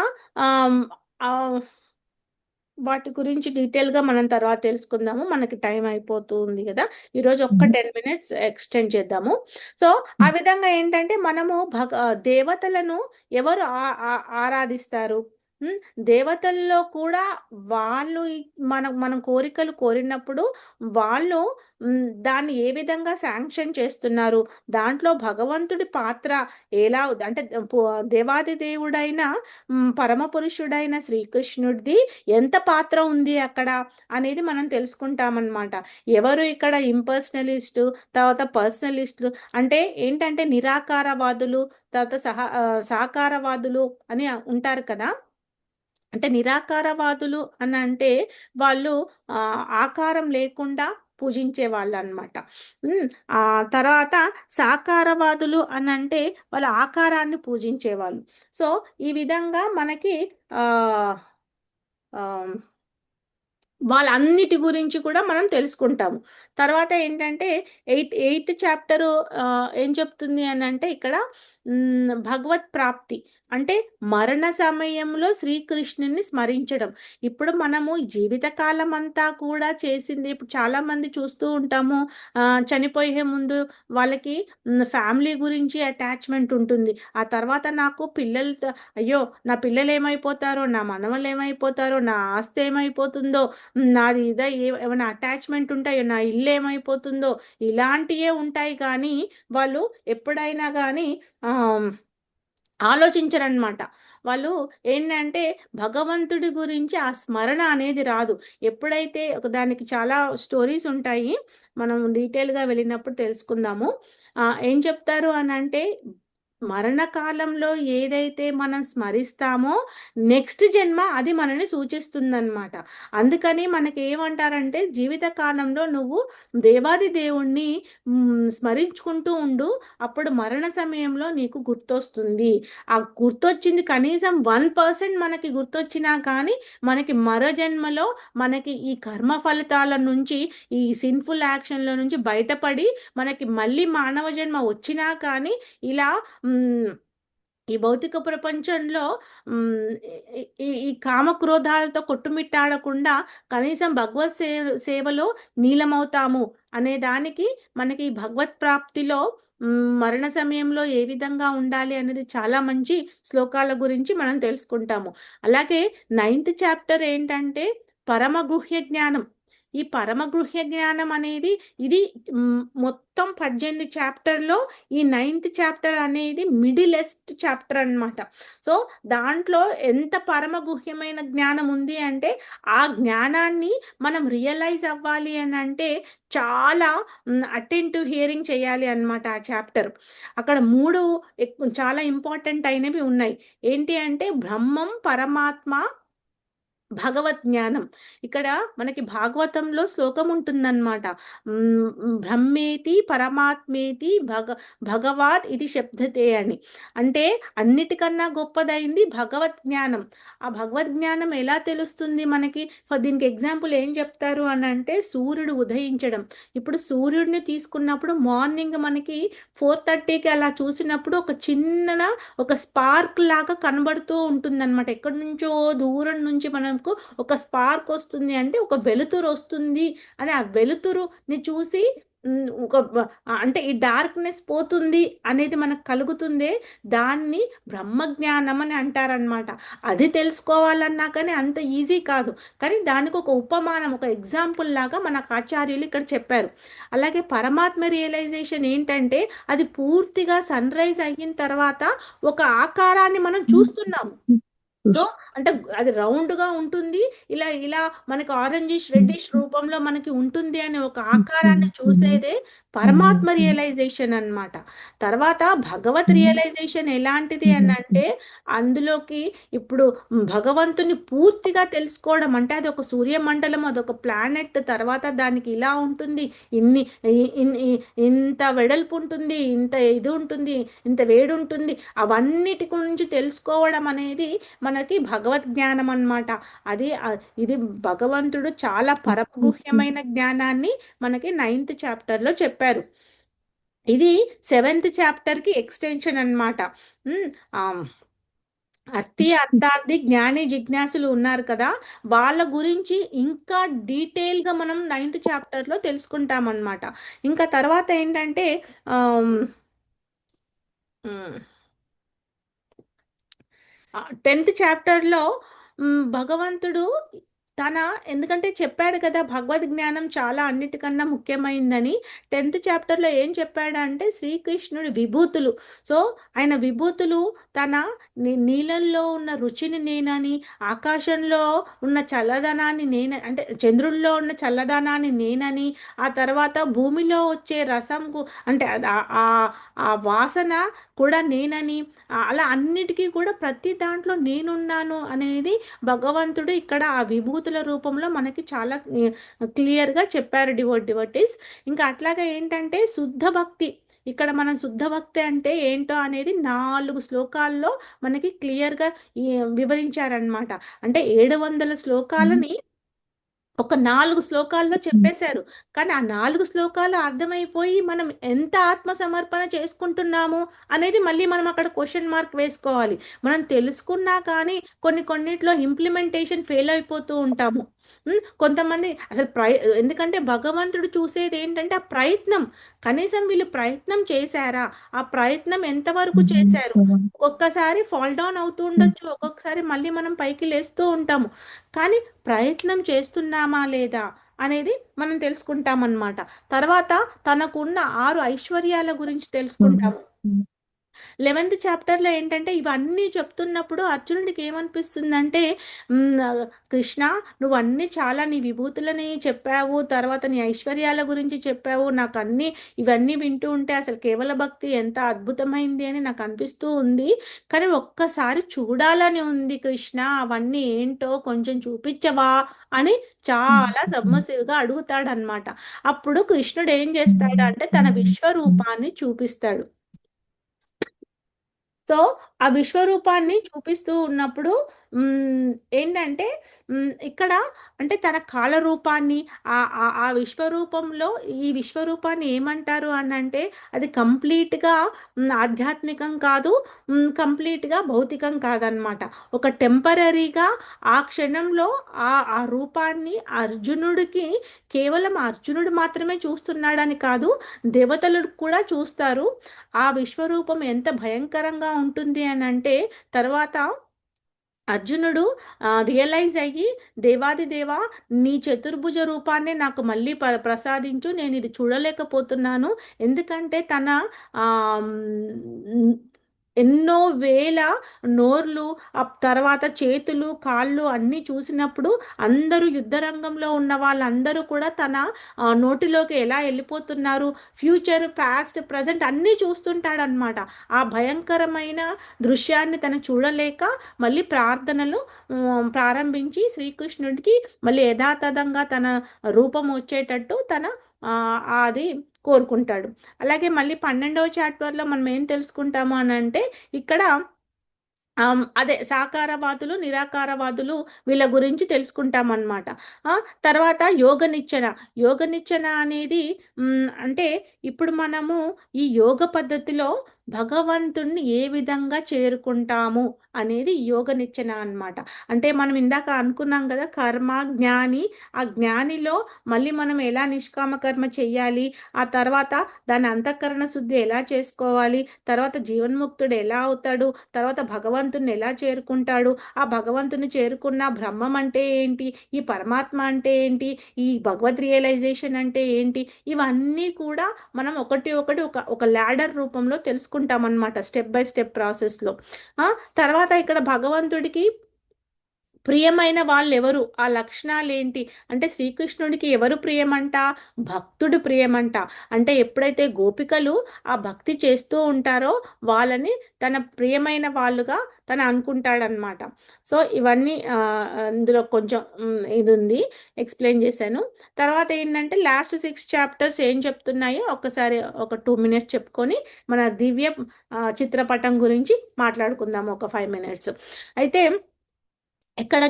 వాటి గురించి డీటెయిల్గా మనం తర్వాత తెలుసుకుందాము. మనకి టైం అయిపోతుంది కదా, ఈరోజు ఒక్క 10 minutes ఎక్స్టెండ్ చేద్దాము. సో ఆ విధంగా ఏంటంటే మనము దేవతలను ఎవరు ఆరాధిస్తారు? హ్మ్. దేవతల్లో కూడా వాళ్ళు మనం కోరికలు కోరినప్పుడు వాళ్ళు దాన్ని ఏ విధంగా శాంక్షన్ చేస్తున్నారు? దాంట్లో భగవంతుడి పాత్ర ఎలా అంటే దేవాది దేవుడైన పరమపురుషుడైన శ్రీకృష్ణుడిది ఎంత పాత్ర ఉంది అక్కడ అనేది మనం తెలుసుకుంటామన్నమాట. ఎవరు ఇక్కడ ఇంపర్సనలిస్టు, తర్వాత పర్సనలిస్టులు అంటే ఏంటంటే నిరాకారవాదులు, తర్వాత సాకారవాదులు అని ఉంటారు కదా! అంటే నిరాకారవాదులు అని అంటే వాళ్ళు ఆకారం లేకుండా పూజించే వాళ్ళనమాట. హ్మ్. తర్వాత సాకారవాదులు అని అంటే వాళ్ళు ఆకారాన్ని పూజించేవాళ్ళు. సో, ఈ విధంగా మనకి ఆహ్, ఆహ్ వాళ్ళన్నిటి గురించి కూడా మనం తెలుసుకుంటాము. తర్వాత ఏంటంటే ఎయిత్ చాప్టరు ఏం చెప్తుంది అనంటే ఇక్కడ భగవత్ ప్రాప్తి. అంటే మరణ సమయంలో శ్రీకృష్ణుడిని స్మరించడం. ఇప్పుడు మనము జీవితకాలం అంతా కూడా చేసింది ఇప్పుడు చాలామంది చూస్తూ ఉంటాము. చనిపోయే ముందు వాళ్ళకి ఫ్యామిలీ గురించి అటాచ్‌మెంట్ ఉంటుంది. ఆ తర్వాత నాకు పిల్లలతో అయ్యో! నా పిల్లలేమైపోతారో, నా మనవళ్ళేమైపోతారో, నా ఆస్తి ఏమైపోతుందో నాది ఏమైనా అటాచ్‌మెంట్ ఉంటాయో, నా ఇల్లు ఏమైపోతుందో, ఇలాంటియే ఉంటాయి కానీ, వాళ్ళు ఎప్పుడైనా గానీ ఆహ్, ఆలోచించరనమాట. వాళ్ళు ఏంటంటే, భగవంతుడి గురించి ఆ స్మరణ అనేది రాదు. ఎప్పుడైతే దానికి చాలా స్టోరీస్ ఉంటాయి. మనం డీటెయిల్‌గా వెళ్ళినప్పుడు తెలుసుకుందాము. ఏం చెప్తారు అనంటే, మరణకాలంలో ఏదైతే మనం స్మరిస్తామో, నెక్స్ట్ జన్మ అది మనల్ని సూచిస్తుందనమాట. అందుకని మనకేమంటారంటే, జీవిత కాలంలో నువ్వు దేవాది దేవుడిని స్మరించుకుంటూ ఉండు. అప్పుడు మరణ సమయంలో నీకు గుర్తొస్తుంది. ఆ గుర్తొచ్చింది కనీసం 1% మనకి గుర్తొచ్చినా కానీ, మనకి మరో జన్మలో మనకి ఈ కర్మ ఫలితాల నుంచి, ఈ సిన్‌ఫుల్ యాక్షన్‌ల నుంచి బయటపడి, మనకి మళ్ళీ మానవ జన్మ వచ్చినా కానీ, ఇలా హ్మ్. ఈ భౌతిక ప్రపంచంలో హ్మ్. ఈ ఈ ఈ కామక్రోధాలతో కొట్టుమిట్టాడకుండా కనీసం భగవత్ సేవలో నీలమవుతాము అనే దానికి మనకి ఈ భగవత్ ప్రాప్తిలో మరణ సమయంలో ఏ విధంగా ఉండాలి అనేది చాలా మంచి శ్లోకాల గురించి మనం తెలుసుకుంటాము. అలాగే నైన్త్ చాప్టర్ ఏంటంటే పరమగుహ్య జ్ఞానం. ఈ పరమగృహ్య జ్ఞానం అనేది ఇది మొత్తం 18 చాప్టర్‌లో ఈ నైన్త్ చాప్టర్ అనేది మిడిలెస్ట్ చాప్టర్ అన్నమాట. సో, దాంట్లో ఎంత పరమగుహ్యమైన జ్ఞానం ఉంది అంటే, ఆ జ్ఞానాన్ని మనం రియలైజ్ అవ్వాలి అనంటే చాలా అటెంటివ్ హియరింగ్ చేయాలి అన్నమాట ఆ చాప్టర్. అక్కడ 3 చాలా ఇంపార్టెంట్ అయినవి ఉన్నాయి. ఏంటి అంటే బ్రహ్మం, పరమాత్మ, భగవత్ జ్ఞానం. ఇక్కడ మనకి భాగవతంలో శ్లోకం ఉంటుందన్నమాట. బ్రహ్మేతి పరమాత్మేతి భగవాత్ ఇది శబ్దతే అని. అంటే అన్నిటికన్నా గొప్పదైంది భగవత్ జ్ఞానం. ఆ భగవద్ జ్ఞానం ఎలా తెలుస్తుంది మనకి? దీనికి ఎగ్జాంపుల్ ఏం చెప్తారు అనంటే సూర్యుడు ఉదయించడం. ఇప్పుడు సూర్యుడిని తీసుకున్నప్పుడు మార్నింగ్ మనకి 4:30కి అలా చూసినప్పుడు ఒక స్పార్క్ లాగా కనబడుతూ ఉంటుందన్నమాట. ఎక్కడి నుంచో దూరం నుంచి మనకు ఒక స్పార్క్ వస్తుంది అంటే ఒక వెలుతురు వస్తుంది అని ఆ వెలుతురుని చూసి అంటే ఈ డార్క్‌నెస్ పోతుంది అనేది మనకు కలుగుతుందే దాన్ని బ్రహ్మజ్ఞానం అని అంటారనమాట. అది తెలుసుకోవాలన్నా కానీ అంత ఈజీ కాదు. కానీ దానికి ఒక ఉపమానం, ఒక ఎగ్జాంపుల్ లాగా మనకు ఆచార్యులు ఇక్కడ చెప్పారు. అలాగే పరమాత్మ రియలైజేషన్ ఏంటంటే అది పూర్తిగా సన్‌రైజ్ అయిన తర్వాత ఒక ఆకారాన్ని మనం చూస్తున్నాము. సో, అంటే అది రౌండ్‌గా ఉంటుంది. ఇలా మనకి ఆరెంజిష్, రెడ్డిష్ రూపంలో మనకి ఉంటుంది అనే ఒక ఆకారాన్ని చూసేదే పరమాత్మ రియలైజేషన్ అన్నమాట. తర్వాత భగవత్ రియలైజేషన్ ఎలాంటిది అనంటే, అందులోకి ఇప్పుడు భగవంతుని పూర్తిగా తెలుసుకోవడం అంటే అదొక సూర్యమండలం, అదొక ప్లానెట్. తర్వాత దానికి ఇలా ఉంటుంది. ఇన్ని ఇ ఇన్ ఇ ఇంత వెడల్పు ఉంటుంది. ఇంత ఇది ఉంటుంది. ఇంత వేడుంటుంది. అవన్నిటి గురించి తెలుసుకోవడం అనేది మనకి భగవద్ జ్ఞానం అన్నమాట. ఇది భగవంతుడు చాలా పరమగుహ్యమైన జ్ఞానాన్ని మనకి నైన్త్ చాప్టర్‌లో చెప్పారు. ఇది సెవెంత్ చాప్టర్‌కి ఎక్స్‌టెన్షన్ అన్నమాట. ఆహ్, అర్థార్థి, జ్ఞాని, జిజ్ఞాసులు ఉన్నారు కదా! వాళ్ళ గురించి ఇంకా డీటెయిల్‌గా మనం నైన్త్ చాప్టర్‌లో తెలుసుకుంటామన్నమాట. ఇంకా తర్వాత ఏంటంటే ఆహ్, హ్మ్. 10th చాప్టర్లో భగవంతుడు తన, ఎందుకంటే చెప్పాడు కదా భగవద్ జ్ఞానం చాలా అన్నిటికన్నా ముఖ్యమైందని. 10th చాప్టర్లో ఏం చెప్పాడంటే శ్రీకృష్ణుడి విభూతులు. సో ఆయన విభూతులు తన నీళ్ళల్లో ఉన్న రుచిని నేనని, ఆకాశంలో ఉన్న చల్లదనాన్ని నేను, అంటే చంద్రుల్లో ఉన్న చల్లదనాన్ని నేనని, ఆ తర్వాత భూమిలో వచ్చే రసంకు అంటే ఆ వాసన కూడా నేనని, అలా అన్నిటికీ కూడా ప్రతి దాంట్లో నేనున్నాను అనేది భగవంతుడు ఇక్కడ ఆ విభూతుల రూపంలో మనకి చాలా క్లియర్గా చెప్పారు డివోటీస్. ఇంకా అట్లాగా ఏంటంటే శుద్ధ భక్తి, ఇక్కడ మనం శుద్ధ భక్తి అంటే ఏంటో అనేది 4 శ్లోకాల్లో మనకి క్లియర్గా వివరించారనమాట. అంటే 700 శ్లోకాలని ఒక 4 శ్లోకాల్లో చెప్పేశారు. కానీ ఆ 4 శ్లోకాలు అర్థమైపోయి మనం ఎంత ఆత్మ సమర్పణ చేసుకుంటున్నాము అనేది మళ్ళీ మనం అక్కడ క్వశ్చన్ మార్క్ వేసుకోవాలి. మనం తెలుసుకున్నా కానీ కొన్నిట్లో ఇంప్లిమెంటేషన్ ఫెయిల్ అయిపోతూ ఉంటాము. కొంతమంది అసలు ఎందుకంటే భగవంతుడు చూసేది ఏంటంటే ఆ ప్రయత్నం. కనీసం వీళ్ళు ప్రయత్నం చేశారా? ఆ ప్రయత్నం ఎంతవరకు చేశారు? ఒక్కొక్కసారి ఫాల్ డౌన్ అవుతూ ఉండొచ్చు, ఒక్కొక్కసారి మళ్ళీ మనం పైకి లేస్తూ ఉంటాము. కానీ ప్రయత్నం చేస్తున్నామా లేదా అనేది మనం తెలుసుకుంటామన్నమాట. తర్వాత తనకున్న 6 ఐశ్వర్యాల గురించి తెలుసుకుంటాము. 11th చాప్టర్లో ఏంటంటే ఇవన్నీ చెప్తున్నప్పుడు అర్జునుడికి ఏమనిపిస్తుందంటే, కృష్ణ నువ్వు అన్నీ చాలా నీ విభూతులని చెప్పావు, తర్వాత నీ ఐశ్వర్యాల గురించి చెప్పావు, నాకు అన్నీ ఇవన్నీ వింటూ ఉంటే అసలు కేవల భక్తి ఎంత అద్భుతమైంది అని నాకు అనిపిస్తూ ఉంది. కానీ ఒక్కసారి చూడాలని ఉంది కృష్ణ, అవన్నీ ఏంటో కొంచెం చూపించవా అని చాలా సబ్మసివ్గా అడుగుతాడనమాట. అప్పుడు కృష్ణుడు ఏం చేస్తాడంటే తన విశ్వరూపాన్ని చూపిస్తాడు. సో ఆ విశ్వరూపాన్ని చూపిస్తూ ఉన్నప్పుడు ఏంటంటే ఇక్కడ అంటే తన కాల రూపాన్ని ఆ విశ్వరూపంలో ఈ విశ్వరూపాన్ని ఏమంటారు అని అంటే అది కంప్లీట్గా ఆధ్యాత్మికం కాదు, కంప్లీట్గా భౌతికం కాదనమాట. ఒక టెంపరీగా ఆ క్షణంలో ఆ రూపాన్ని అర్జునుడికి కేవలం అర్జునుడు మాత్రమే చూస్తున్నాడని కాదు, దేవతలు కూడా చూస్తారు. ఆ విశ్వరూపం ఎంత భయంకరంగా ఉంటుంది అని అంటే తర్వాత అర్జునుడు రియలైజ్ అయ్యి దేవాది దేవా నీ చతుర్భుజ రూపాన్ని నాకు మళ్ళీ ప్రసాదించు, నేను ఇది చూడలేకపోతున్నాను. ఎందుకంటే తన ఎన్నో వేల నోర్లు, ఆ తర్వాత చేతులు కాళ్ళు అన్నీ చూసినప్పుడు అందరూ యుద్ధరంగంలో ఉన్న వాళ్ళందరూ కూడా తన నోటిలోకి ఎలా వెళ్ళిపోతున్నారు, ఫ్యూచర్ పాస్ట్ ప్రజెంట్ అన్నీ చూస్తుంటాడనమాట. ఆ భయంకరమైన దృశ్యాన్ని తను చూడలేక మళ్ళీ ప్రార్థనలు ప్రారంభించి శ్రీకృష్ణుడికి మళ్ళీ యథాతథంగా తన రూపం వచ్చేటట్టు తన అది కోరుకుంటాడు. అలాగే మళ్ళీ 12వ చాప్టర్లో మనం ఏం తెలుసుకుంటాము అని అంటే ఇక్కడ అదే సాకారవాదులు నిరాకారవాదులు వీళ్ళ గురించి తెలుసుకుంటామన్నమాట. తర్వాత యోగ నిచ్చెన అనేది అంటే ఇప్పుడు మనము ఈ యోగ పద్ధతిలో భగవంతుణ్ణి ఏ విధంగా చేరుకుంటాము అనేది యోగ నిచ్చెన అనమాట. అంటే మనం ఇందాక అనుకున్నాం కదా కర్మ జ్ఞాని, ఆ జ్ఞానిలో మళ్ళీ మనం ఎలా నిష్కామ కర్మ చెయ్యాలి, ఆ తర్వాత దాని అంతఃకరణ శుద్ధి ఎలా చేసుకోవాలి, తర్వాత జీవన్ముక్తుడు ఎలా అవుతాడు, తర్వాత భగవంతుని ఎలా చేరుకుంటాడు, ఆ భగవంతుని చేరుకున్న బ్రహ్మం అంటే ఏంటి, ఈ పరమాత్మ అంటే ఏంటి, ఈ భగవద్ రియలైజేషన్ అంటే ఏంటి, ఇవన్నీ కూడా మనం ఒకటి ఒక ల్యాడర్ రూపంలో తెలుసుకుంటామన్నమాట స్టెప్ బై స్టెప్ ప్రాసెస్లో. తర్వాత ఇక్కడ భగవంతుడికి ప్రియమైన వాళ్ళు ఎవరు, ఆ లక్షణాలు ఏంటి అంటే శ్రీకృష్ణుడికి ఎవరు ప్రియమంట, భక్తుడు ప్రియమంట. అంటే ఎప్పుడైతే గోపికలు ఆ భక్తి చేస్తూ ఉంటారో వాళ్ళని తన ప్రియమైన వాళ్ళుగా తను అనుకుంటాడనమాట. సో ఇవన్నీ ఇందులో కొంచెం ఇది ఉంది, ఎక్స్ప్లెయిన్ చేశాను. తర్వాత ఏంటంటే లాస్ట్ 6 చాప్టర్స్ ఏం చెప్తున్నాయో ఒక్కసారి ఒక 2 మినిట్స్ చెప్పుకొని మన దివ్య చిత్రపటం గురించి మాట్లాడుకుందాము ఒక 5 మినిట్స్. అయితే ఇక్కడ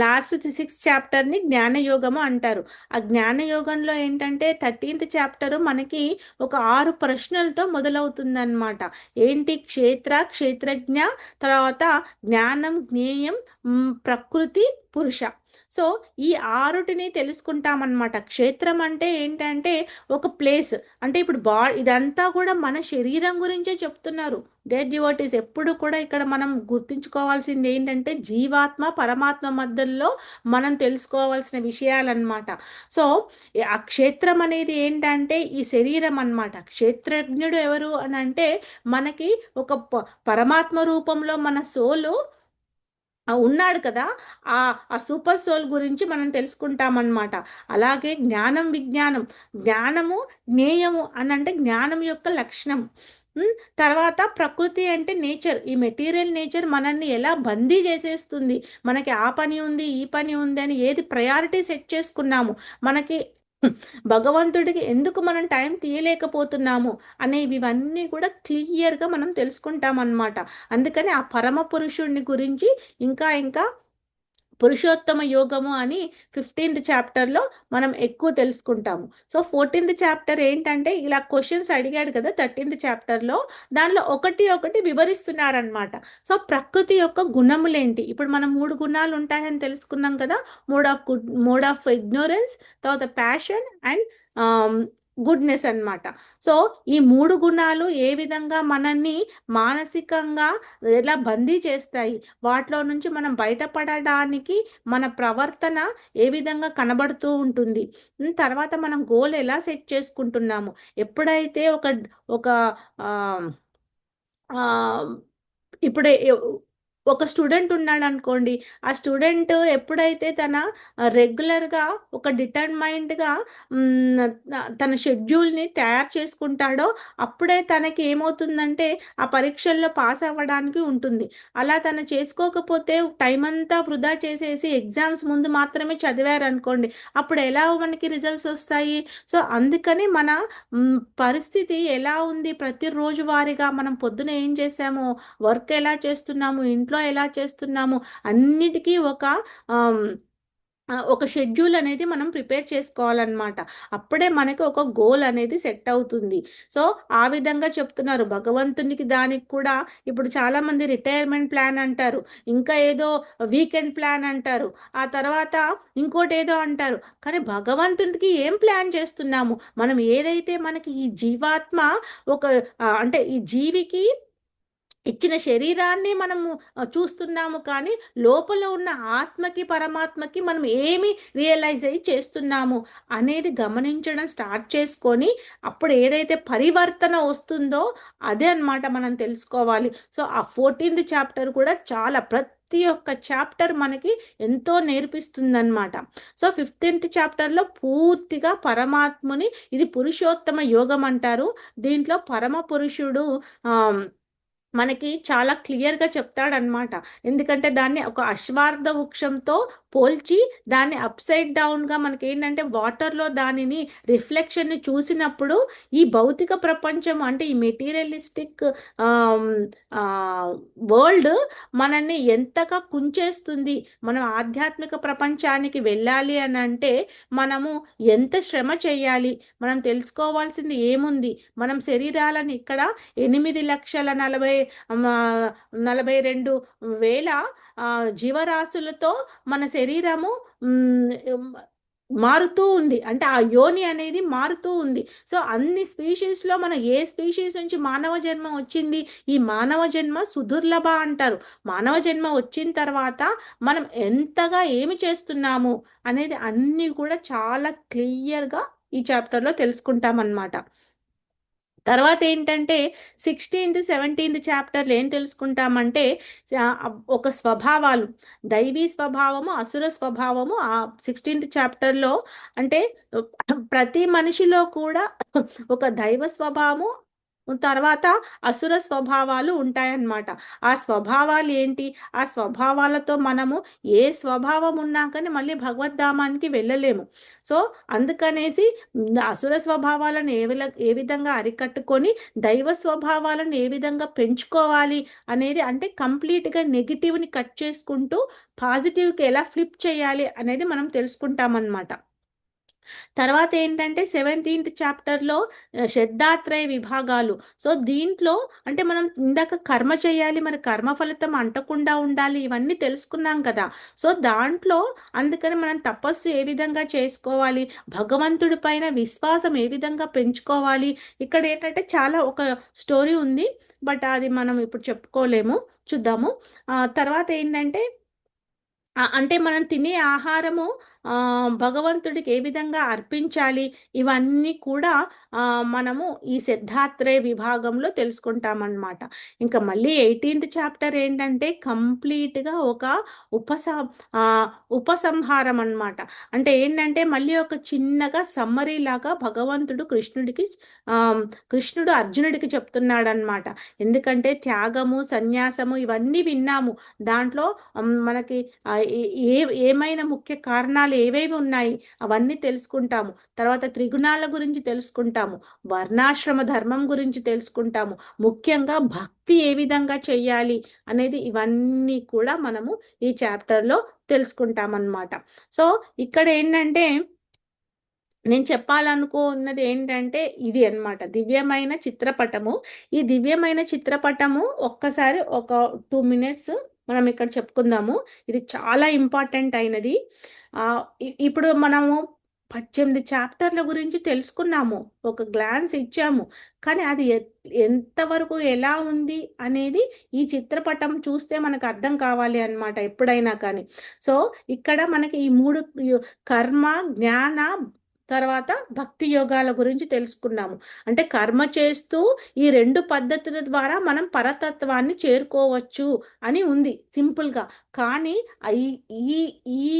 లాస్ట్ 6 చాప్టర్ని జ్ఞానయోగము అంటారు. ఆ జ్ఞానయోగంలో ఏంటంటే 13th చాప్టర్ మనకి ఒక 6 ప్రశ్నలతో మొదలవుతుందన్నమాట. ఏంటి క్షేత్రజ్ఞ, తర్వాత జ్ఞానం జ్ఞేయం ప్రకృతి పురుష. సో ఈ ఆరుటిని తెలుసుకుంటామన్నమాట. క్షేత్రం అంటే ఏంటంటే ఒక ప్లేస్. అంటే ఇప్పుడు ఇదంతా కూడా మన శరీరం గురించే చెప్తున్నారు. డెడ్ డివోటీస్ ఎప్పుడు కూడా ఇక్కడ మనం గుర్తుంచుకోవాల్సింది ఏంటంటే జీవాత్మ పరమాత్మ మధ్యలో మనం తెలుసుకోవాల్సిన విషయాలన్నమాట. సో ఆ క్షేత్రం అనేది ఏంటంటే ఈ శరీరం అన్నమాట. క్షేత్రజ్ఞుడు ఎవరు అని అంటే మనకి ఒక పరమాత్మ రూపంలో మన సోలు ఉన్నాడు కదా. ఆ ఆ సూపర్ సోల్ గురించి మనం తెలుసుకుంటామన్నమాట. అలాగే జ్ఞానం విజ్ఞానం, జ్ఞానము జ్ఞేయము అని అంటే జ్ఞానం యొక్క లక్షణం. తర్వాత ప్రకృతి అంటే నేచర్, ఈ మెటీరియల్ నేచర్ మనల్ని ఎలా బందీ చేసేస్తుంది. మనకి ఆ పని ఉంది ఈ పని ఉంది అని ఏది ప్రయారిటీ సెట్ చేసుకున్నాము, మనకి భగవంతుడికి ఎందుకు మనం టైం తీయలేకపోతున్నాము అనేవి ఇవన్నీ కూడా క్లియర్గా మనం తెలుసుకుంటాం అన్నమాట. అందుకని ఆ పరమ పురుషుడిని గురించి ఇంకా ఇంకా పురుషోత్తమ యోగము అని 15th చాప్టర్లో మనం ఎక్కువ తెలుసుకుంటాము. సో 14th చాప్టర్ ఏంటంటే ఇలా క్వశ్చన్స్ అడిగాడు కదా 13th చాప్టర్లో, దానిలో ఒకటి ఒకటి వివరిస్తున్నారనమాట. సో ప్రకృతి యొక్క గుణములేంటి, ఇప్పుడు మనం 3 గుణాలు ఉంటాయని తెలుసుకున్నాం కదా. మోడ్ ఆఫ్ ఇగ్నోరెన్స్, తర్వాత ప్యాషన్ అండ్ గుడ్నెస్ అన్నమాట. సో ఈ 3 గుణాలు ఏ విధంగా మనల్ని మానసికంగా ఎలా బందీ చేస్తాయి, వాటిలో నుంచి మనం బయటపడడానికి మన ప్రవర్తన ఏ విధంగా కనబడుతూ ఉంటుంది, తర్వాత మనం గోల్ ఎలా సెట్ చేసుకుంటున్నాము. ఎప్పుడైతే ఒక ఒక ఆ, ఆ, ఇప్పుడు ఒక స్టూడెంట్ ఉన్నాడు అనుకోండి, ఆ స్టూడెంట్ ఎప్పుడైతే తన రెగ్యులర్గా ఒక డిటర్మైండ్గా తన షెడ్యూల్ని తయారు చేసుకుంటాడో అప్పుడే తనకి ఏమవుతుందంటే ఆ పరీక్షల్లో పాస్ అవ్వడానికి ఉంటుంది. అలా తను చేసుకోకపోతే టైం అంతా వృధా చేసేసి ఎగ్జామ్స్ ముందు మాత్రమే చదివారు అనుకోండి, అప్పుడు ఎలా మనకి రిజల్ట్స్ వస్తాయి. సో అందుకని మన పరిస్థితి ఎలా ఉంది, ప్రతిరోజు వారీగా మనం పొద్దున ఏం చేసాము, వర్క్ ఎలా చేస్తున్నాము, ఇంట్లో ఎలా చేస్తున్నాము, అన్నిటికీ ఒక షెడ్యూల్ అనేది మనం ప్రిపేర్ చేసుకోవాలన్నమాట. అప్పుడే మనకి ఒక గోల్ అనేది సెట్ అవుతుంది. సో ఆ విధంగా చెప్తున్నారు భగవంతునికి. దానికి కూడా ఇప్పుడు చాలామంది రిటైర్మెంట్ ప్లాన్ అంటారు, ఇంకా ఏదో వీకెండ్ ప్లాన్ అంటారు, ఆ తర్వాత ఇంకోటి ఏదో అంటారు. కానీ భగవంతునికి ఏం ప్లాన్ చేస్తున్నాము మనం? ఏదైతే మనకి ఈ జీవాత్మ ఒక అంటే ఈ జీవికి ఇచ్చిన శరీరాన్ని మనము చూస్తున్నాము, కానీ లోపల ఉన్న ఆత్మకి పరమాత్మకి మనం ఏమి రియలైజ్ అయ్యి చేస్తున్నాము అనేది గమనించడం స్టార్ట్ చేసుకొని అప్పుడు ఏదైతే పరివర్తన వస్తుందో అదే అన్నమాట మనం తెలుసుకోవాలి. సో ఆ 14th చాప్టర్ కూడా చాలా ప్రతి ఒక్క చాప్టర్ మనకి ఎంతో నేర్పిస్తుందన్నమాట. సో 15th చాప్టర్లో పూర్తిగా పరమాత్ముని, ఇది పురుషోత్తమ యోగం అంటారు. దీంట్లో పరమ పురుషుడు మనకి చాలా క్లియర్గా చెప్తాడనమాట. ఎందుకంటే దాన్ని ఒక అశ్వార్థ వృక్షంతో పోల్చి దాన్ని అప్సైడ్ డౌన్గా మనకి ఏంటంటే వాటర్లో దానిని రిఫ్లెక్షన్ని చూసినప్పుడు ఈ భౌతిక ప్రపంచం అంటే ఈ మెటీరియలిస్టిక్ వరల్డ్ మనల్ని ఎంతగా కుంచేస్తుంది. మనం ఆధ్యాత్మిక ప్రపంచానికి వెళ్ళాలి అని అంటే మనము ఎంత శ్రమ చేయాలి, మనం తెలుసుకోవాల్సింది ఏముంది. మనం శరీరాలను ఇక్కడ 8,42,000 జీవరాశులతో మన శరీరము మారుతూ ఉంది. అంటే ఆ యోని అనేది మారుతూ ఉంది. సో అన్ని స్పీషీస్లో మన ఏ స్పీషీస్ నుంచి మానవ జన్మ వచ్చింది, ఈ మానవ జన్మ సుదుర్లభ అంటారు. మానవ జన్మ వచ్చిన తర్వాత మనం ఎంతగా ఏమి చేస్తున్నాము అనేది అన్నీ కూడా చాలా క్లియర్గా ఈ చాప్టర్లో తెలుసుకుంటామన్నమాట. తర్వాత ఏంటంటే 16th 17th చాప్టర్లు ఏం తెలుసుకుంటామంటే ఒక స్వభావాలు, దైవీ స్వభావము అసుర స్వభావము ఆ 16th చాప్టర్లో. అంటే ప్రతి మనిషిలో కూడా ఒక దైవ స్వభావము, తర్వాత అసుర స్వభావాలు ఉంటాయన్నమాట. ఆ స్వభావాలు ఏంటి, ఆ స్వభావాలతో మనము ఏ స్వభావం ఉన్నా కానీ మళ్ళీ భగవద్ధామానికి వెళ్ళలేము. సో అందుకనేసి అసుర స్వభావాలను ఏ విధంగా అరికట్టుకొని దైవ స్వభావాలను ఏ విధంగా పెంచుకోవాలి అనేది, అంటే కంప్లీట్గా నెగిటివ్ని కట్ చేసుకుంటూ పాజిటివ్కి ఎలా ఫ్లిప్ చేయాలి అనేది మనం తెలుసుకుంటామన్నమాట. తర్వాత ఏంటంటే 17th చాప్టర్లో శ్రద్ధాత్రయ విభాగాలు. సో దీంట్లో అంటే మనం ఇందాక కర్మ చేయాలి, మరి కర్మ ఫలితం అంటకుండా ఉండాలి, ఇవన్నీ తెలుసుకున్నాం కదా. సో దాంట్లో అందుకని మనం తపస్సు ఏ విధంగా చేసుకోవాలి, భగవంతుడి పైన విశ్వాసం ఏ విధంగా పెంచుకోవాలి. ఇక్కడ ఏంటంటే చాలా ఒక స్టోరీ ఉంది, బట్ అది మనం ఇప్పుడు చెప్పుకోలేము, చూద్దాము. తర్వాత ఏంటంటే అంటే మనం తినే ఆహారము భగవంతుడికి ఏ విధంగా అర్పించాలి, ఇవన్నీ కూడా మనము ఈ సిద్ధాత్రేయ విభాగంలో తెలుసుకుంటామన్నమాట. ఇంకా మళ్ళీ 18th చాప్టర్ ఏంటంటే కంప్లీట్గా ఒక ఉపస ఆ, ఉపసంహారం అన్నమాట. అంటే ఏంటంటే మళ్ళీ ఒక చిన్నగా సమ్మరీ లాగా భగవంతుడు ఆ, కృష్ణుడు అర్జునుడికి చెప్తున్నాడు అనమాట. ఎందుకంటే త్యాగము సన్యాసము ఇవన్నీ విన్నాము, దాంట్లో మనకి ఏ ఏమైనా ముఖ్య కారణాలు ఏవేవి ఉన్నాయి అవన్నీ తెలుసుకుంటాము. తర్వాత త్రిగుణాల గురించి తెలుసుకుంటాము, వర్ణాశ్రమ ధర్మం గురించి తెలుసుకుంటాము, ముఖ్యంగా భక్తి ఏ విధంగా చెయ్యాలి అనేది ఇవన్నీ కూడా మనము ఈ చాప్టర్లో తెలుసుకుంటామన్నమాట. సో ఇక్కడ ఏంటంటే నేను చెప్పాలనుకున్నది ఏంటంటే ఇది అన్నమాట, దివ్యమైన చిత్రపటము. ఈ దివ్యమైన చిత్రపటము ఒక్కసారి ఒక 2 minutes మనం ఇక్కడ చెప్పుకుందాము. ఇది చాలా ఇంపార్టెంట్ అయినది. ఇప్పుడు మనము 18 చాప్టర్ల గురించి తెలుసుకున్నాము, ఒక గ్లాన్స్ ఇచ్చాము, కానీ అది ఎంతవరకు ఎలా ఉంది అనేది ఈ చిత్రపటం చూస్తే మనకు అర్థం కావాలి అన్నమాట ఎప్పుడైనా కానీ. సో ఇక్కడ మనకి ఈ 3 కర్మ జ్ఞాన తర్వాత భక్తి యోగాల గురించి తెలుసుకున్నాము. అంటే కర్మ చేస్తూ ఈ 2 పద్ధతుల ద్వారా మనం పరతత్వాన్ని చేరుకోవచ్చు అని ఉంది సింపుల్గా. కానీ ఈ ఈ ఈ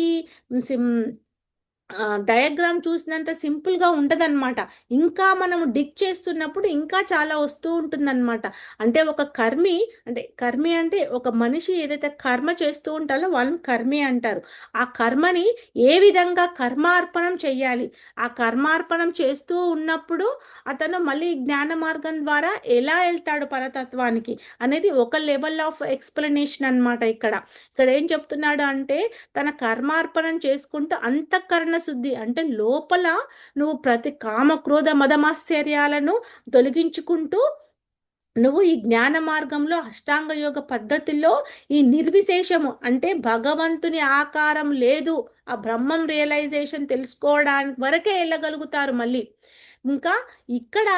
డయాగ్రామ్ చూసినంత సింపుల్గా ఉండదన్నమాట. ఇంకా మనం డిక్ చేస్తున్నప్పుడు ఇంకా చాలా వస్తూ ఉంటుందన్నమాట. అంటే ఒక కర్మి, అంటే ఒక మనిషి ఏదైతే కర్మ చేస్తూ ఉంటారో వాళ్ళని కర్మి అంటారు. ఆ కర్మని ఏ విధంగా కర్మార్పణం చెయ్యాలి, ఆ కర్మార్పణం చేస్తూ ఉన్నప్పుడు అతను మళ్ళీ జ్ఞాన మార్గం ద్వారా ఎలా వెళ్తాడు పరతత్వానికి అనేది ఒక లెవెల్ ఆఫ్ ఎక్స్ప్లెనేషన్ అనమాట. ఇక్కడ ఇక్కడ ఏం చెప్తున్నాడు అంటే తన కర్మార్పణం చేసుకుంటూ అంతఃకరణ శుద్ధి అంటే లోపల నువ్వు ప్రతి కామ క్రోధ మదమాశ్చర్యాలను తొలగించుకుంటూ నువ్వు ఈ జ్ఞాన మార్గంలో అష్టాంగ యోగ పద్ధతిలో ఈ నిర్విశేషము అంటే భగవంతుని ఆకారం లేదు ఆ బ్రహ్మం రియలైజేషన్ తెలుసుకోవడానికి వరకే వెళ్ళగలుగుతారు మళ్ళీ. ఇంకా ఇక్కడ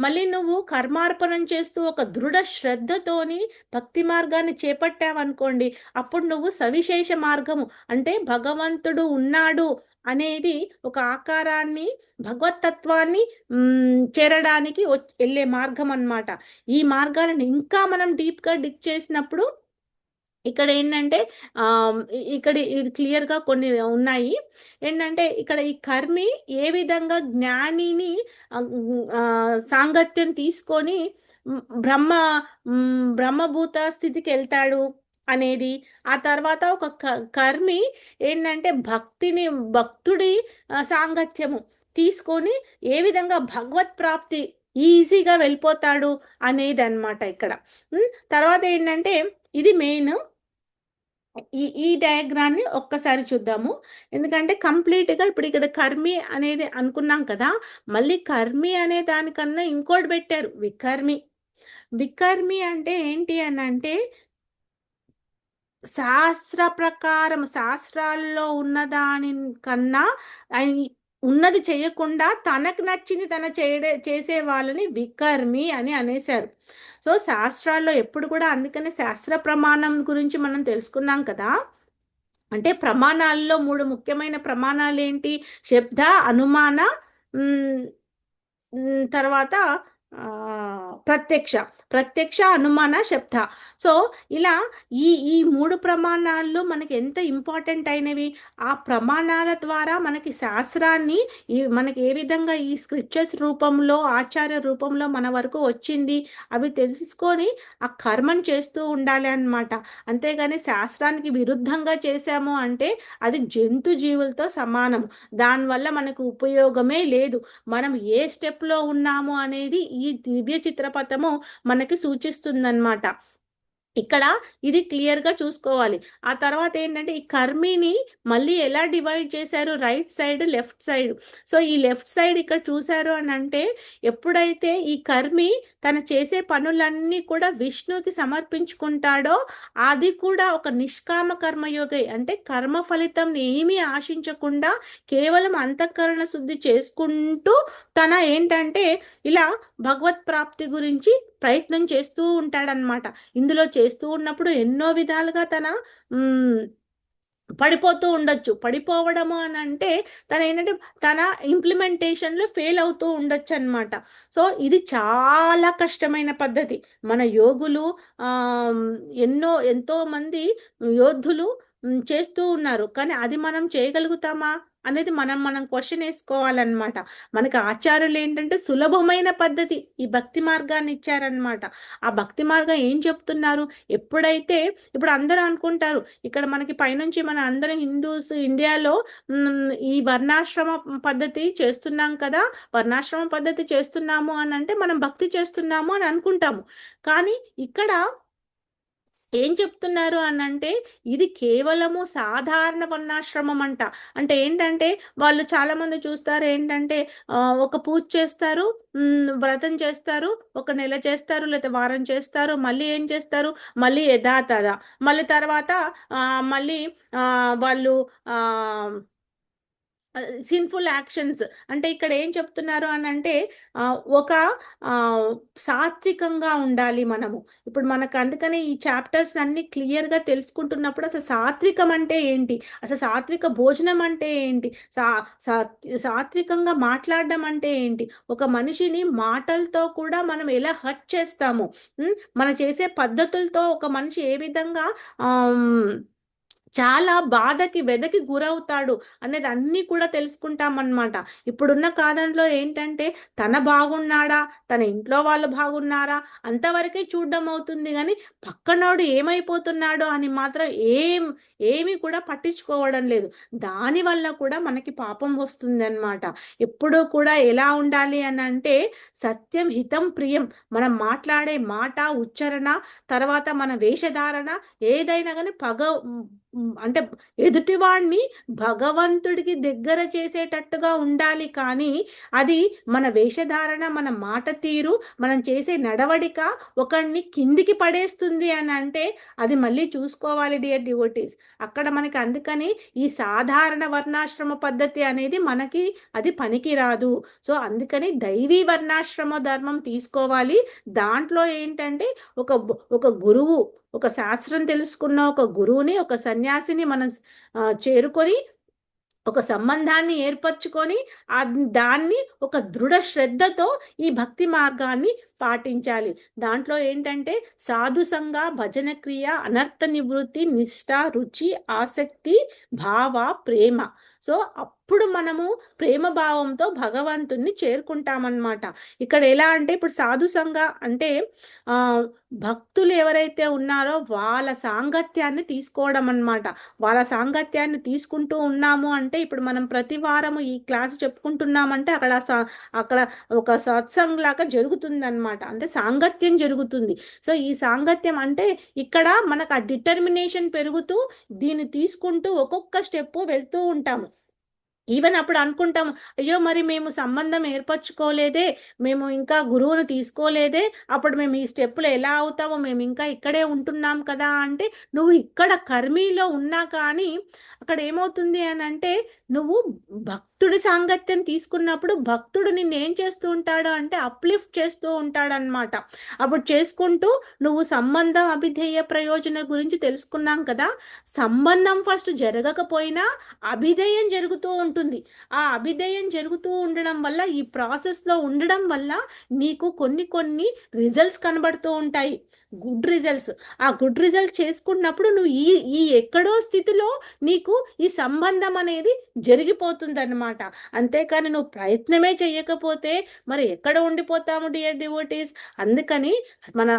మళ్ళీ నువ్వు కర్మార్పణం చేస్తూ ఒక దృఢ శ్రద్ధతోని భక్తి మార్గాన్ని చేపట్టావనుకోండి, అప్పుడు నువ్వు సవిశేష మార్గము అంటే భగవంతుడు ఉన్నాడు అనేది ఒక ఆకారాన్ని భగవతత్వాన్ని చేరడానికి వెళ్ళే మార్గం అన్నమాట. ఈ మార్గాలను ఇంకా మనం డీప్గా డిక్ చేసినప్పుడు ఇక్కడ ఏంటంటే ఇక్కడ ఇది క్లియర్గా కొన్ని ఉన్నాయి. ఏంటంటే ఇక్కడ ఈ కర్మి ఏ విధంగా జ్ఞానిని సాంగత్యం తీసుకొని బ్రహ్మ బ్రహ్మభూత స్థితికి వెళ్తాడు అనేది. ఆ తర్వాత ఒక కర్మి ఏంటంటే భక్తుడి సాంగత్యము తీసుకొని ఏ విధంగా భగవత్ ప్రాప్తి ఈజీగా వెళ్ళిపోతాడు అనేది అన్నమాట ఇక్కడ. తర్వాత ఏంటంటే ఇది మెయిన్. ఈ డయాగ్రాన్ని ఒక్కసారి చూద్దాము, ఎందుకంటే కంప్లీట్గా ఇప్పుడు ఇక్కడ కర్మి అనేది అనుకున్నాం కదా, మళ్ళీ కర్మి అనే దానికన్నా ఇంకోటి పెట్టారు వికర్మి. వికర్మి అంటే ఏంటి అని అంటే శాస్త్ర ప్రకారం శాస్త్రాల్లో ఉన్నదాని కన్నా ఉన్నది చేయకుండా తనకు నచ్చింది చేసే వాళ్ళని వికర్మి అని అనేశారు. సో శాస్త్రాల్లో ఎప్పుడు కూడా అందుకనే శాస్త్ర ప్రమాణం గురించి మనం తెలుసుకున్నాం కదా. అంటే ప్రమాణాల్లో 3 ముఖ్యమైన ప్రమాణాలు ఏంటి, శబ్ద అనుమాన తర్వాత ప్రత్యక్ష అనుమాన శబ్ద. సో ఇలా ఈ 3 ప్రమాణాల్లో మనకి ఎంత ఇంపార్టెంట్ అయినవి, ఆ ప్రమాణాల ద్వారా మనకి శాస్త్రాన్ని మనకి ఏ విధంగా ఈ స్క్రిప్చర్స్ రూపంలో ఆచార్య రూపంలో మన వరకు వచ్చింది అవి తెలుసుకొని ఆ కర్మను చేస్తూ ఉండాలి అన్నమాట. అంతేగాని శాస్త్రానికి విరుద్ధంగా చేశాము అంటే అది జంతు జీవులతో సమానం, దానివల్ల మనకు ఉపయోగమే లేదు. మనం ఏ స్టెప్లో ఉన్నాము అనేది ఈ దివ్య చిత్రపటము మనకి సూచిస్తుందన్నమాట. ఇక్కడ ఇది క్లియర్గా చూసుకోవాలి. ఆ తర్వాత ఏంటంటే ఈ కర్మిని మళ్ళీ ఎలా డివైడ్ చేశారు, right side left side. So ఈ లెఫ్ట్ సైడ్ ఇక్కడ చూశారు అని అంటే ఎప్పుడైతే ఈ కర్మి తన చేసే పనులన్నీ కూడా విష్ణుకి సమర్పించుకుంటాడో అది కూడా ఒక నిష్కామ కర్మయోగి, అంటే కర్మ ఫలితం ఏమీ ఆశించకుండా కేవలం అంతఃకరణ శుద్ధి చేసుకుంటూ తన ఏంటంటే ఇలా భగవత్ ప్రాప్తి గురించి ప్రయత్నం చేస్తూ ఉంటాడనమాట. ఇందులో చేస్తూ ఉన్నప్పుడు ఎన్నో విధాలుగా తన పడిపోతూ ఉండొచ్చు. పడిపోవడము అని అంటే తన ఏంటంటే తన ఇంప్లిమెంటేషన్లో ఫెయిల్ అవుతూ ఉండొచ్చు అనమాట. సో ఇది చాలా కష్టమైన పద్ధతి. మన యోగులు ఎంతో మంది యోధులు చేస్తూ ఉన్నారు, కానీ అది మనం చేయగలుగుతామా అనేది మనం క్వశ్చన్ వేసుకోవాలన్నమాట. మనకి ఆచార్యులు ఏంటంటే సులభమైన పద్ధతి ఈ భక్తి మార్గాన్ని ఇచ్చారనమాట. ఆ భక్తి మార్గం ఏం చెప్తున్నారు, ఎప్పుడైతే ఇప్పుడు అందరూ అనుకుంటారు ఇక్కడ మనకి పైనుంచి మన అందరం హిందూస్ ఇండియాలో ఈ వర్ణాశ్రమ పద్ధతి చేస్తున్నాం కదా, వర్ణాశ్రమ పద్ధతి చేస్తున్నాము అని అంటే మనం భక్తి చేస్తున్నాము అని అనుకుంటాము. కానీ ఇక్కడ ఏం చెప్తున్నారు అని అంటే ఇది కేవలము సాధారణ వర్ణాశ్రమం అంట. అంటే ఏంటంటే వాళ్ళు చాలామంది చూస్తారు ఏంటంటే ఒక పూజ చేస్తారు, వ్రతం చేస్తారు, ఒక నెల చేస్తారు, లేదా వారం చేస్తారు, మళ్ళీ ఏం చేస్తారు, మళ్ళీ యథాతథ, మళ్ళీ తర్వాత మళ్ళీ వాళ్ళు సిన్ఫుల్ యాక్షన్స్. అంటే ఇక్కడ ఏం చెప్తున్నారు అని అంటే ఒక సాత్వికంగా ఉండాలి మనము. ఇప్పుడు మనకు అందుకనే ఈ చాప్టర్స్ అన్ని క్లియర్గా తెలుసుకుంటున్నప్పుడు అసలు సాత్వికం అంటే ఏంటి, అసలు సాత్విక భోజనం అంటే ఏంటి, సాత్వికంగా మాట్లాడడం అంటే ఏంటి, ఒక మనిషిని మాటలతో కూడా మనం ఎలా హర్ట్ చేస్తాము, మన చేసే పద్ధతులతో ఒక మనిషి ఏ విధంగా చాలా బాధకి వెదకి గురవుతాడు అనేది అన్నీ కూడా తెలుసుకుంటామన్నమాట. ఇప్పుడున్న కాలంలో ఏంటంటే తన బాగున్నాడా, తన ఇంట్లో వాళ్ళు బాగున్నారా అంతవరకే చూడడం అవుతుంది, కానీ పక్కనోడు ఏమైపోతున్నాడో అని మాత్రం ఏమి కూడా పట్టించుకోవడం లేదు. దానివల్ల కూడా మనకి పాపం వస్తుంది అన్నమాట. ఎప్పుడూ కూడా ఎలా ఉండాలి అని అంటే సత్యం హితం ప్రియం, మనం మాట్లాడే మాట ఉచ్చారణ తర్వాత మన వేషధారణ ఏదైనా కానీ అంటే ఎదుటివాడిని భగవంతుడికి దగ్గర చేసేటట్టుగా ఉండాలి, కానీ అది మన వేషధారణ మన మాట తీరు మనం చేసే నడవడిక ఒకరిని కిందికి పడేస్తుంది అని అంటే అది మళ్ళీ చూసుకోవాలి డియర్ డివోటీస్. అక్కడ మనకి అందుకని ఈ సాధారణ వర్ణాశ్రమ పద్ధతి అనేది మనకి అది పనికి రాదు. సో అందుకని దైవీ వర్ణాశ్రమ ధర్మం తీసుకోవాలి. దాంట్లో ఏంటంటే ఒక గురువు, ఒక శాస్త్రం తెలుసుకున్న ఒక గురువుని, ఒక సన్యాసిని మనం చేరుకొని ఒక సంబంధాన్ని ఏర్పరచుకొని దాన్ని ఒక దృఢ శ్రద్ధతో ఈ భక్తి మార్గాన్ని పాటించాలి. దాంట్లో ఏంటంటే సాధుసంగ, భజన క్రియ, అనర్థ నివృత్తి, నిష్ఠ, రుచి, ఆసక్తి, భావ, ప్రేమ. సో అప్పుడు మనము ప్రేమ భావంతో భగవంతుణ్ణి చేరుకుంటామన్నమాట. ఇక్కడ ఎలా అంటే ఇప్పుడు సాధుసంగ అంటే భక్తులు ఎవరైతే ఉన్నారో వాళ్ళ సాంగత్యాన్ని తీసుకోవడం అన్నమాట. వాళ్ళ సాంగత్యాన్ని తీసుకుంటూ ఉన్నాము అంటే ఇప్పుడు మనం ప్రతి వారము ఈ క్లాస్ చెప్పుకుంటున్నామంటే అక్కడ ఒక సత్సంగ్ లాగా జరుగుతుంది అనమాట, అంటే సాంగత్యం జరుగుతుంది. సో ఈ సాంగత్యం అంటే ఇక్కడ మనకు ఆ డిటర్మినేషన్ పెరుగుతూ దీన్ని తీసుకుంటూ ఒక్కొక్క స్టెప్ వెళ్తూ ఉంటాము. ఈవెన్ అప్పుడు అనుకుంటాము అయ్యో మరి మేము సంబంధం ఏర్పరచుకోలేదే, మేము ఇంకా గురువును తీసుకోలేదే, అప్పుడు మేము ఈ స్టెప్పులు ఎలా అవుతామో, మేము ఇంకా ఇక్కడే ఉంటున్నాం కదా అంటే నువ్వు ఇక్కడ కర్మీలో ఉన్నా కానీ అక్కడ ఏమవుతుంది అని అంటే నువ్వు భక్తుడి సాంగత్యం తీసుకున్నప్పుడు భక్తుడు నిన్ను ఏం చేస్తూ ఉంటాడు అంటే అప్లిఫ్ట్ చేస్తూ ఉంటాడనమాట. అప్పుడు చేసుకుంటూ నువ్వు సంబంధం అభిధేయ ప్రయోజనం గురించి తెలుసుకున్నాం కదా, సంబంధం ఫస్ట్ జరగకపోయినా అభిధేయం జరుగుతూ ఉంటుంది. ఆ అభిధేయం జరుగుతూ ఉండడం వల్ల ఈ ప్రాసెస్లో ఉండడం వల్ల నీకు కొన్ని రిజల్ట్స్ కనబడుతూ ఉంటాయి, గుడ్ రిజల్ట్స్. ఆ గుడ్ రిజల్ట్ చేసుకున్నప్పుడు నువ్వు ఈ ఎక్కడో స్థితిలో నీకు ఈ సంబంధం అనేది జరిగిపోతుంది అన్నమాట. అంతేకాని నువ్వు ప్రయత్నమే చెయ్యకపోతే మరి ఎక్కడ ఉండిపోతాము డియర్ డివోటీస్. అందుకని మన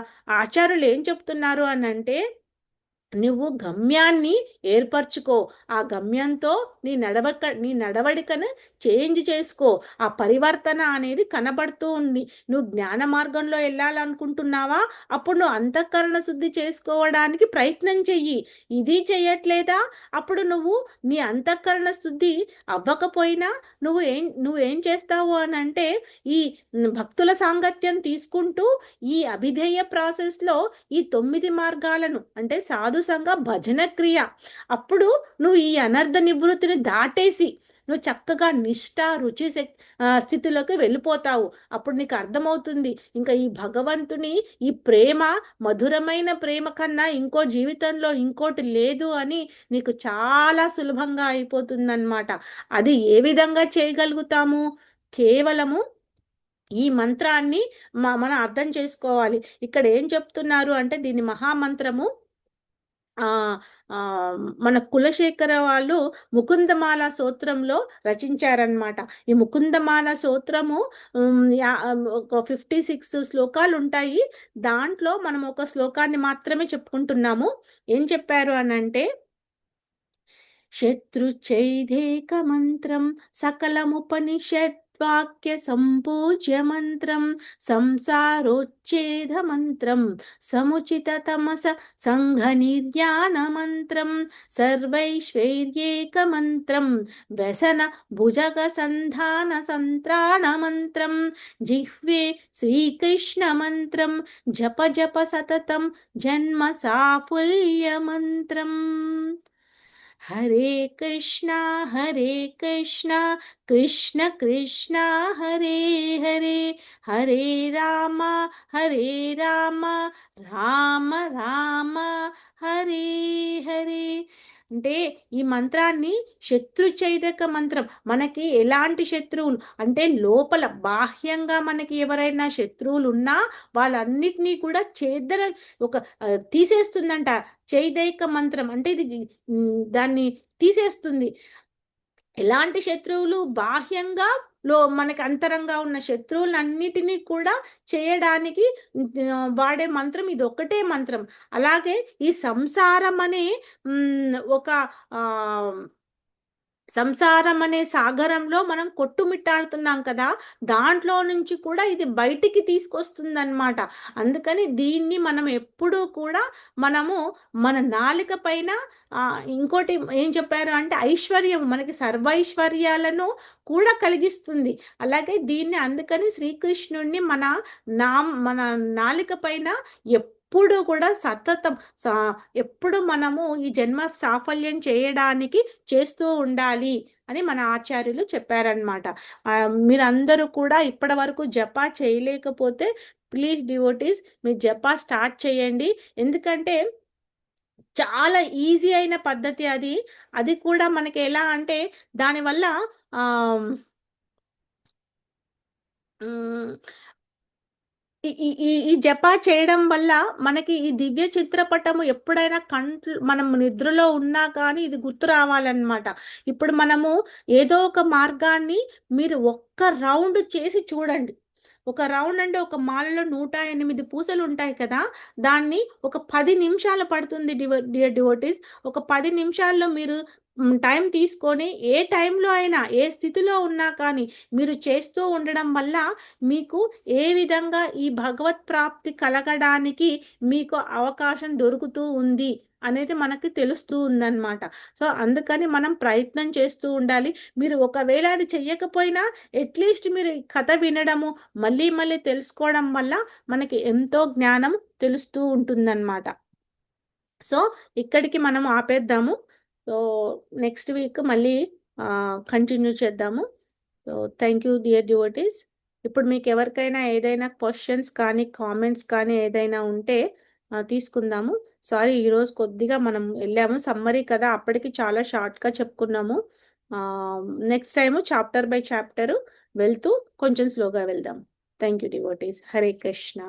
ఆచార్యులు ఏం చెప్తున్నారు అని అంటే నువ్వు గమ్యాన్ని ఏర్పరచుకో. ఆ గమ్యంతో నీ నడవడికను చేంజ్ చేసుకో. ఆ పరివర్తన అనేది కనబడుతూ ఉంది. నువ్వు జ్ఞాన మార్గంలో వెళ్ళాలనుకుంటున్నావా? అప్పుడు నువ్వు అంతఃకరణ శుద్ధి చేసుకోవడానికి ప్రయత్నం చెయ్యి. ఇది చెయ్యట్లేదా? అప్పుడు నువ్వు నీ అంతఃకరణ శుద్ధి అవ్వకపోయినా నువ్వేం చేస్తావు అని అంటే, ఈ భక్తుల సాంగత్యం తీసుకుంటూ ఈ అభిధేయ ప్రాసెస్లో ఈ 9 మార్గాలను అంటే సాధు సంఘ భజన క్రియ, అప్పుడు నువ్వు ఈ అనర్థ నివృత్తిని దాటేసి నువ్వు చక్కగా నిష్ఠ రుచి స్థితిలోకి వెళ్ళిపోతావు. అప్పుడు నీకు అర్థమవుతుంది ఇంకా ఈ భగవంతుని ఈ ప్రేమ, మధురమైన ప్రేమ కన్నా ఇంకో జీవితంలో ఇంకోటి లేదు అని నీకు చాలా సులభంగా అయిపోతుందన్నమాట. అది ఏ విధంగా చేయగలుగుతాము? కేవలము ఈ మంత్రాన్ని మనం అర్థం చేసుకోవాలి. ఇక్కడ ఏం చెప్తున్నారు అంటే, దీని మహామంత్రము మన కులశేఖర వాళ్ళు ముకుందమాల స్తోత్రంలో రచించారనమాట. ఈ ముకుందమాల స్తోత్రము ఒక 56 శ్లోకాలు ఉంటాయి. దాంట్లో మనం ఒక శ్లోకాన్ని మాత్రమే చెప్పుకుంటున్నాము. ఏం చెప్పారు అనంటే, శత్రుచైధేక మంత్రం సకలముపనిషత్ వాక్య సంపూజ్య మంత్రం సంసారోచ్ఛేద మంత్రం సముచిత తమస సంఘ నిర్యాణ మంత్రం సర్వైశ్వర్యేక మంత్రం వ్యసన భుజగ సంధాన సంత్రాణ మంత్రం జిహ్వే శ్రీకృష్ణ మంత్రం జప జప సతతం జన్మ సాఫల్య మంత్రం. హరే కృష్ణ కృష్ణ కృష్ణ హరే హరే, హరే రామ రామ రామ హరే హరే. అంటే ఈ మంత్రాన్ని శత్రుచైదక మంత్రం. మనకి ఎలాంటి శత్రువులు అంటే లోపల బాహ్యంగా మనకి ఎవరైనా శత్రువులు ఉన్నా వాళ్ళన్నిటినీ కూడా తీసేస్తుందంట. చైదైక మంత్రం అంటే ఇది దాన్ని తీసేస్తుంది. ఎలాంటి శత్రువులు? బాహ్యంగా మనకి అంతరంగా ఉన్న శత్రువులన్నిటినీ కూడా చేయడానికి వాడే మంత్రం ఇది ఒక్కటే మంత్రం. అలాగే ఈ సంసారం అనే ఒక సంసారం అనే సాగరంలో మనం కొట్టుమిట్టాడుతున్నాం కదా, దాంట్లో నుంచి కూడా ఇది బయటికి తీసుకొస్తుందన్నమాట. అందుకని దీన్ని మనం ఎప్పుడూ కూడా మన నాలిక పైన ఇంకోటి ఏం చెప్పారు అంటే ఐశ్వర్యం, మనకి సర్వైశ్వర్యాలను కూడా కలిగిస్తుంది. అలాగే దీన్ని అందుకని శ్రీకృష్ణుడిని మన నాలిక పైన ఎప్పుడు కూడా సతతం ఎప్పుడు మనము ఈ జన్మ సాఫల్యం చేయడానికి చేస్తూ ఉండాలి అని మన ఆచార్యులు చెప్పారనమాట. మీరందరూ కూడా ఇప్పటి వరకు జపా చేయలేకపోతే ప్లీజ్ డివోటీస్ మీరు జపా స్టార్ట్ చేయండి. ఎందుకంటే చాలా ఈజీ అయిన పద్ధతి అది కూడా మనకి ఎలా అంటే దానివల్ల ఈ జపా చేయడం వల్ల మనకి ఈ దివ్య చిత్రపటము ఎప్పుడైనా మనం నిద్రలో ఉన్నా కానీ ఇది గుర్తు రావాలన్నమాట. ఇప్పుడు మనము ఏదో ఒక మార్గాన్ని మీరు ఒక్క రౌండ్ చేసి చూడండి. ఒక రౌండ్ అంటే ఒక మాలలో 108 పూసలు ఉంటాయి కదా, దాన్ని ఒక 10 నిమిషాలు పడుతుంది డియర్ డివోటీస్. ఒక 10 నిమిషాల్లో మీరు టైం తీసుకొని ఏ టైంలో అయినా ఏ స్థితిలో ఉన్నా కానీ మీరు చేస్తూ ఉండడం వల్ల మీకు ఏ విధంగా ఈ భగవత్ ప్రాప్తి కలగడానికి మీకు అవకాశం దొరుకుతూ ఉంది అనేది మనకి తెలుస్తూ ఉందన్నమాట. సో అందుకని మనం ప్రయత్నం చేస్తూ ఉండాలి. మీరు ఒకవేళ అది చెయ్యకపోయినా అట్లీస్ట్ మీరు కథ వినడము మళ్ళీ మళ్ళీ తెలుసుకోవడం వల్ల మనకి ఎంతో జ్ఞానం తెలుస్తూ ఉంటుందన్నమాట. సో ఇక్కడికి మనం ఆపేద్దాము. సో నెక్స్ట్ వీక్ మళ్ళీ కంటిన్యూ చేద్దాము. So thank you dear devotees. ఇప్పుడు మీకు ఎవరికైనా ఏదైనా క్వశ్చన్స్ కానీ కామెంట్స్ కానీ ఏదైనా ఉంటే తీసుకుందాము. సారీ ఈరోజు కొద్దిగా మనం వెళ్ళాము, సమ్మరీ కదా, అప్పటికి చాలా షార్ట్గా చెప్పుకున్నాము. Next time chapter by chapter వెళ్తూ కొంచెం స్లోగా వెళ్దాం. Thank you devotees. Hare Krishna.